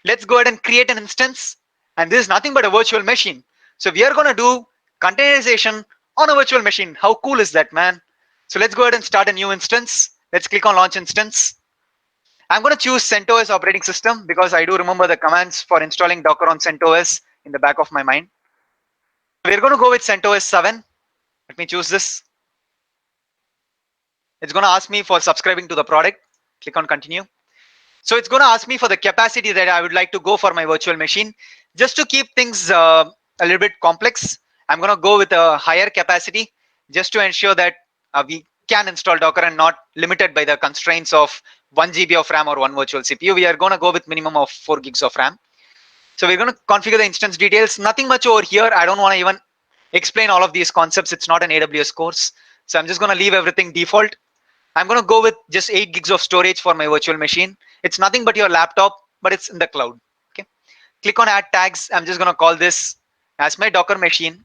let's go ahead and create an instance. And this is nothing but a virtual machine. So we are going to do containerization on a virtual machine. How cool is that, man? So let's go ahead and start a new instance. Let's click on launch instance. I'm going to choose CentOS operating system because I do remember the commands for installing Docker on CentOS in the back of my mind. We're going to go with CentOS 7. Let me choose this. It's going to ask me for subscribing to the product. Click on continue. So it's going to ask me for the capacity that I would like to go for my virtual machine. Just to keep things a little bit complex, I'm going to go with a higher capacity just to ensure that we can install Docker and not limited by the constraints of 1 GB of RAM or one virtual CPU. We are going to go with minimum of 4 gigs of RAM. So we're going to configure the instance details. Nothing much over here. I don't want to even explain all of these concepts. It's not an AWS course. So I'm just going to leave everything default. I'm going to go with just 8 gigs of storage for my virtual machine. It's nothing but your laptop, but it's in the cloud. Okay. Click on add tags. I'm just going to call this as my Docker machine.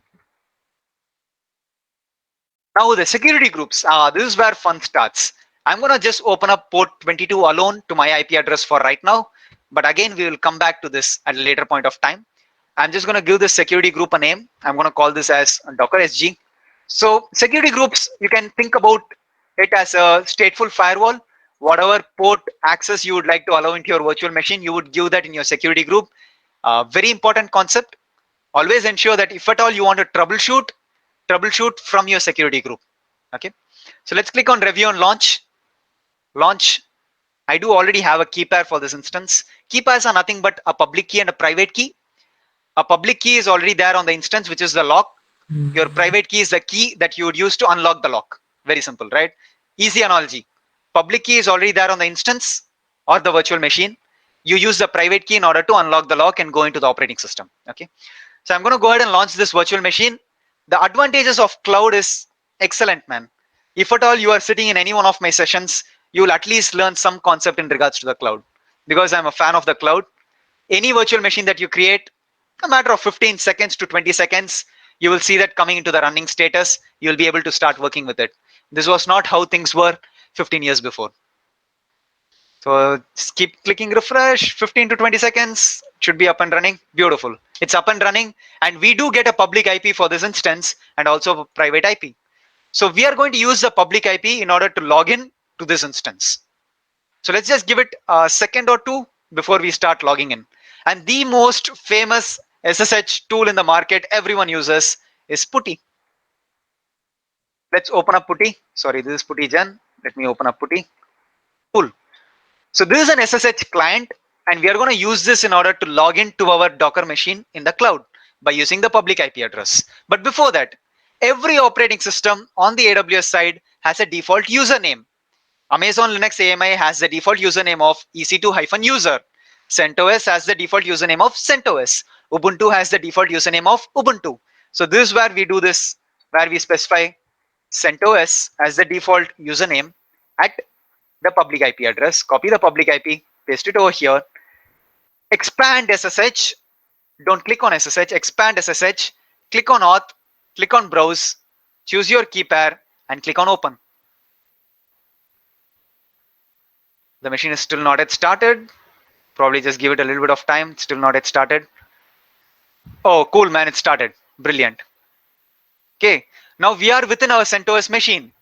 Now the security groups. This is where fun starts. I'm going to just open up port 22 alone to my IP address for right now. But again, we will come back to this at a later point of time. I'm just going to give this security group a name. I'm going to call this as Docker SG. So security groups, you can think about it as a stateful firewall. Whatever port access you would like to allow into your virtual machine, you would give that in your security group. Very important concept. Always ensure that if at all you want to troubleshoot from your security group. Okay. So let's click on review and launch. Launch. I do already have a key pair for this instance. Key pairs are nothing but a public key and a private key. A public key is already there on the instance, which is the lock. Your private key is the key that you would use to unlock the lock. Very simple, right? Easy analogy. Public key is already there on the instance or the virtual machine. You use the private key in order to unlock the lock and go into the operating system. Okay. So I'm going to go ahead and launch this virtual machine. The advantages of cloud is excellent, man. If at all you are sitting in any one of my sessions, you will at least learn some concept in regards to the cloud. Because I'm a fan of the cloud, any virtual machine that you create, a matter of 15 seconds to 20 seconds, you will see that coming into the running status. You'll be able to start working with it. This was not how things were 15 years before. So just keep clicking refresh, 15 to 20 seconds, it should be up and running. Beautiful. It's up and running. And we do get a public IP for this instance and also a private IP. So we are going to use the public IP in order to log in to this instance. So let's just give it a second or two before we start logging in. And the most famous SSH tool in the market everyone uses is PuTTY. Let's open up PuTTY. Sorry, this is PuTTY Gen. Let me open up PuTTY. Cool. So this is an SSH client, and we are going to use this in order to log into our Docker machine in the cloud by using the public IP address. But before that, every operating system on the AWS side has a default username. Amazon Linux AMI has the default username of EC2-user. CentOS has the default username of CentOS. Ubuntu has the default username of Ubuntu. So this is where we do this, where we specify CentOS as the default username at the public IP address. Copy the public IP, paste it over here. Expand SSH. Don't click on SSH. Expand SSH. Click on auth. Click on browse. Choose your key pair and click on open. The machine is still not yet started. Probably just give it a little bit of time. Still not yet started. Oh, cool, man. It started. Brilliant. Okay. Now we are within our CentOS machine.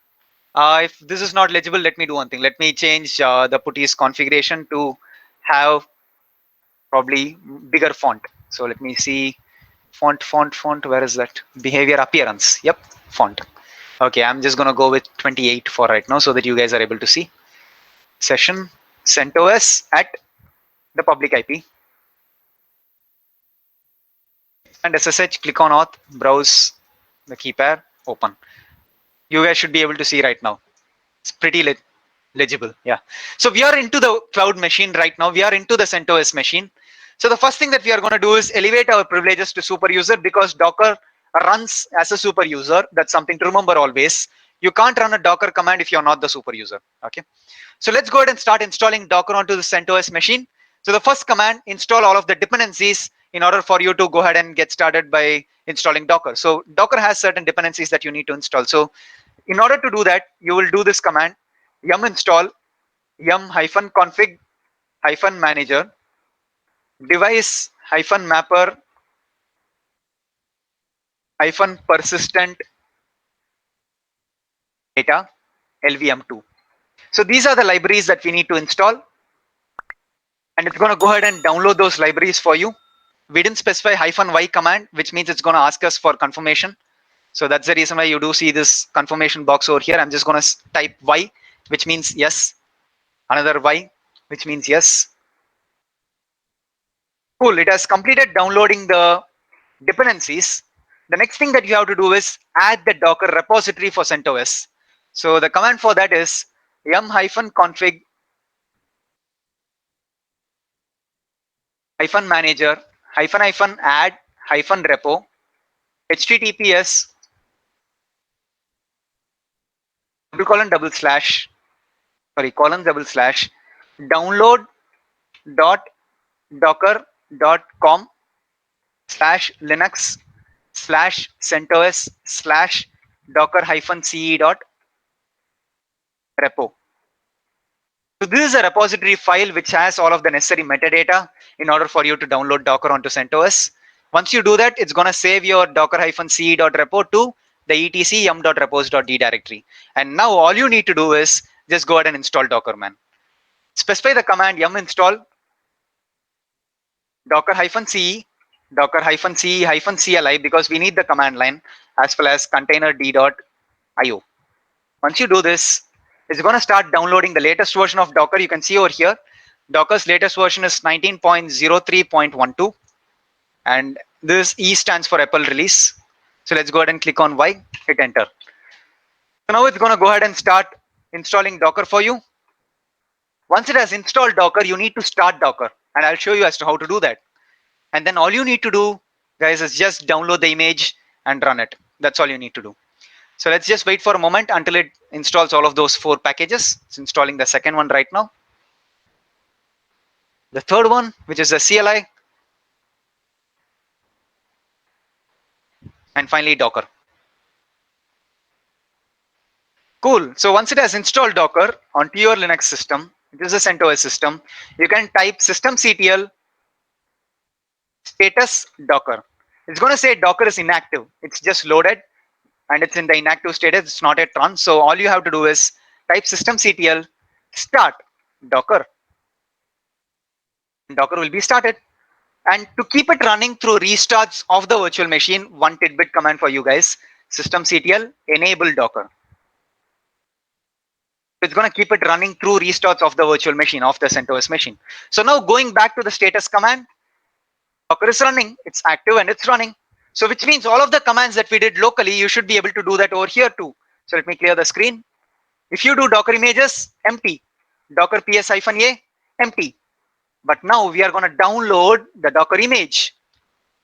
If this is not legible, let me do one thing. Let me change the PuTTY's configuration to have probably bigger font. So let me see font. Where is that? Behavior appearance. Yep, font. Okay, I'm just gonna go with 28 for right now so that you guys are able to see. Session CentOS at the public IP. And SSH, click on auth, browse, the key pair, open. You guys should be able to see right now. It's pretty legible. Yeah. So we are into the cloud machine right now. We are into the CentOS machine. So the first thing that we are going to do is elevate our privileges to super user, because Docker runs as a super user. That's something to remember always. You can't run a Docker command if you're not the super user. Okay. So let's go ahead and start installing Docker onto the CentOS machine. So the first command, install all of the dependencies in order for you to go ahead and get started by installing Docker. So Docker has certain dependencies that you need to install. So in order to do that, you will do this command, yum install yum-config -manager device -mapper -persistent data lvm2. So these are the libraries that we need to install, and it's going to go ahead and download those libraries for you. We didn't specify -y command, which means it's going to ask us for confirmation. So that's the reason why you do see this confirmation box over here. I'm just going to type y, which means yes, another y, which means yes. Cool, it has completed downloading the dependencies. The next thing that you have to do is add the Docker repository for CentOS. So the command for that is yum-config -manager -add -repo https download dot docker dot com /linux /CentOS /docker -ce dot repo. So this is a repository file which has all of the necessary metadata in order for you to download Docker onto CentOS. Once you do that, it's going to save your docker -ce.repo to the etc yum.repos.d directory. And now all you need to do is just go ahead and install Docker, man. Specify the command yum install docker -ce docker -ce -cli, because we need the command line, as well as container d.io. Once you do this, it's going to start downloading the latest version of Docker. You can see over here, Docker's latest version is 19.03.12, and this E stands for Apple release. So let's go ahead and click on Y, hit enter. So now it's going to go ahead and start installing Docker for you. Once it has installed Docker, you need to start Docker, and I'll show you as to how to do that. And then all you need to do, guys, is just download the image and run it. That's all you need to do. So let's just wait for a moment until it installs all of those 4 packages. It's installing the second one right now. The third one, which is the CLI. And finally, Docker. Cool. So once it has installed Docker onto your Linux system, this is a CentOS system, you can type systemctl status docker. It's going to say Docker is inactive. It's just loaded and it's in the inactive status. It's not yet run. So all you have to do is type systemctl start Docker. Docker will be started. And to keep it running through restarts of the virtual machine, one tidbit command for you guys, systemctl enable Docker. It's going to keep it running through restarts of the virtual machine, of the CentOS machine. So now going back to the status command, Docker is running, it's active and it's running. So which means all of the commands that we did locally, you should be able to do that over here too. So let me clear the screen. If you do Docker images, empty. Docker ps-a, empty. But now we are going to download the Docker image.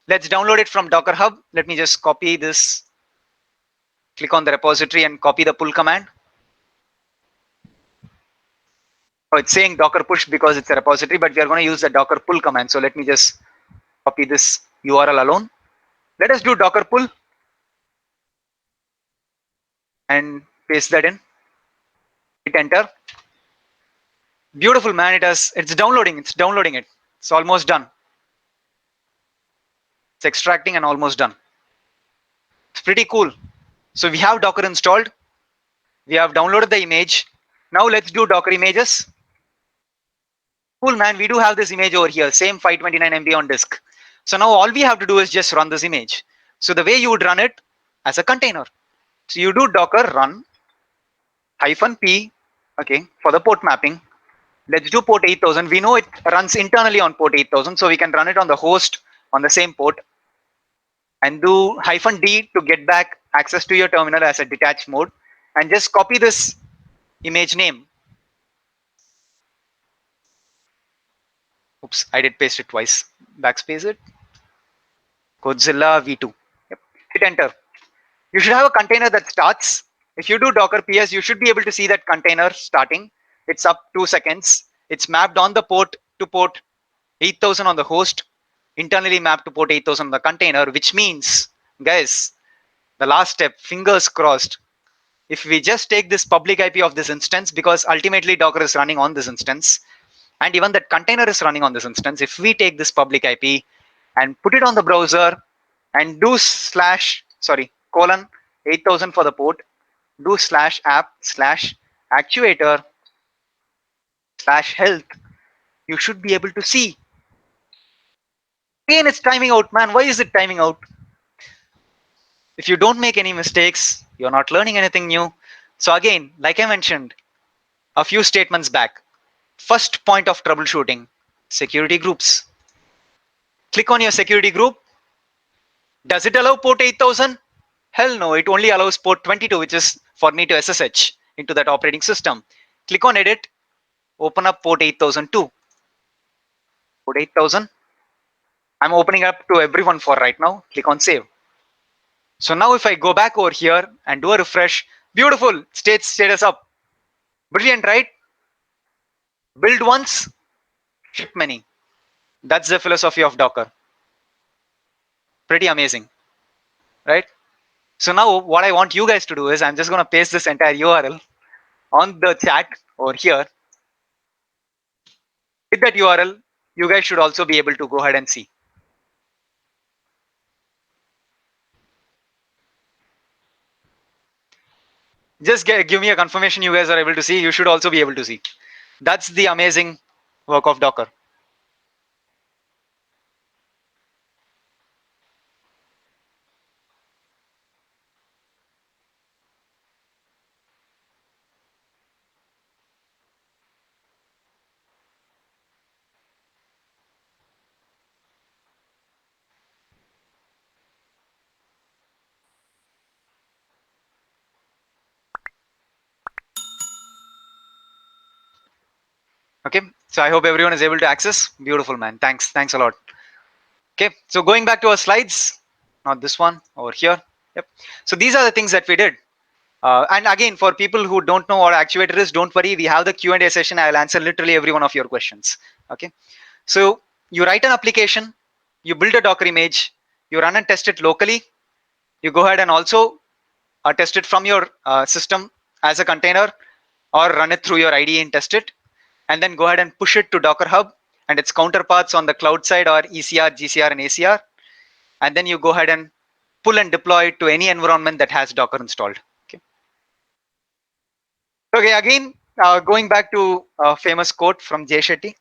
Let's download it from Docker Hub. Let me just copy this. Click on the repository and copy the pull command. Oh, it's saying Docker push because it's a repository, but we are going to use the Docker pull command. So let me just copy this URL alone. Let us do Docker pull and paste that in. Hit enter. Beautiful, man. It's downloading. It's downloading it. It's almost done. It's extracting and almost done. It's pretty cool. So we have Docker installed. We have downloaded the image. Now let's do Docker images. Cool, man. We do have this image over here. Same 529 MB on disk. So now all we have to do is just run this image. So the way you would run it as a container. So you do Docker run -p, okay, for the port mapping. Let's do port 8000. We know it runs internally on port 8000, so we can run it on the host on the same port. and do -D to get back access to your terminal as a detached mode, and just copy this image name. Oops, I did paste it twice. Backspace it. Godzilla V2. Yep. Hit enter. You should have a container that starts. If you do Docker PS, you should be able to see that container starting. It's up 2 seconds. It's mapped on the port to port 8000 on the host, internally mapped to port 8000 on the container, which means, guys, the last step, fingers crossed, if we just take this public IP of this instance, because ultimately Docker is running on this instance, and even that container is running on this instance, if we take this public IP and put it on the browser and do colon 8000 for the port, do /app/actuator/health, you should be able to see. Again, it's timing out, man. Why is it timing out? If you don't make any mistakes, you're not learning anything new. So again, like I mentioned a few statements back, first point of troubleshooting, security groups. Click on your security group. Does it allow port 8000? Hell no, it only allows port 22, which is for me to SSH into that operating system. Click on edit, open up port 8002. Port 8000. I'm opening up to everyone for right now. Click on save. So now if I go back over here and do a refresh, beautiful, status up. Brilliant, right? Build once, ship many. That's the philosophy of Docker. Pretty amazing, right? So now what I want you guys to do is I'm just going to paste this entire URL on the chat over here. With that URL, you guys should also be able to go ahead and see. Just give me a confirmation you guys are able to see. You should also be able to see. That's the amazing work of Docker. Okay, so I hope everyone is able to access. Beautiful, man. Thanks a lot. Okay, so going back to our slides, not this one, over here. Yep. So these are the things that we did. And again, for people who don't know what actuator is, don't worry. We have the Q&A session. I'll answer literally every one of your questions. Okay. So you write an application, you build a Docker image, you run and test it locally. You go ahead and also test it from your system as a container, or run it through your IDE and test it, and then go ahead and push it to Docker Hub and its counterparts on the cloud side, or ECR, GCR, and ACR. And then you go ahead and pull and deploy it to any environment that has Docker installed. Okay. Okay. Again, going back to a famous quote from Jay Shetty.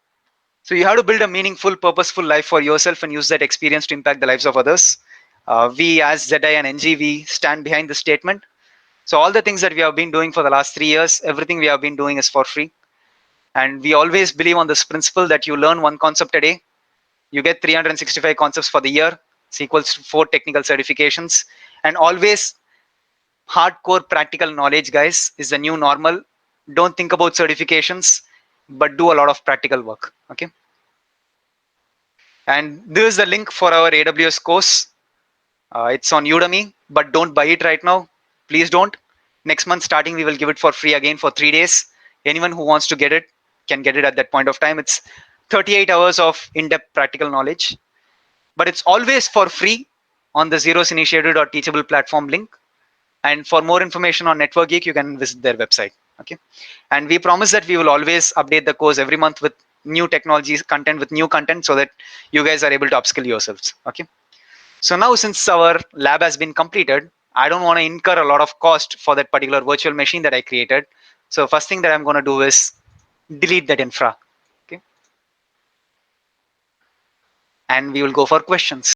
So you have to build a meaningful, purposeful life for yourself and use that experience to impact the lives of others. We as ZI and NG, we stand behind the statement. So all the things that we have been doing for the last 3 years, everything we have been doing is for free. And we always believe on this principle that you learn one concept a day, you get 365 concepts for the year. It's equals to 4 technical certifications. And always hardcore practical knowledge, guys, is the new normal. Don't think about certifications, but do a lot of practical work. Okay. And this is the link for our AWS course. It's on Udemy, but don't buy it right now. Please don't. Next month starting, we will give it for free again for 3 days. Anyone who wants to get it can get it at that point of time. It's 38 hours of in-depth practical knowledge, but it's always for free on the zerosinitiative.teachable platform link. And for more information on Network Geek, you can visit their website. Okay. And we promise that we will always update the course every month with new technologies, content with new content, so that you guys are able to upskill yourselves. Okay. So now since our lab has been completed, I don't want to incur a lot of cost for that particular virtual machine that I created. So first thing that I'm going to do is delete that infra. Okay. And we will go for questions.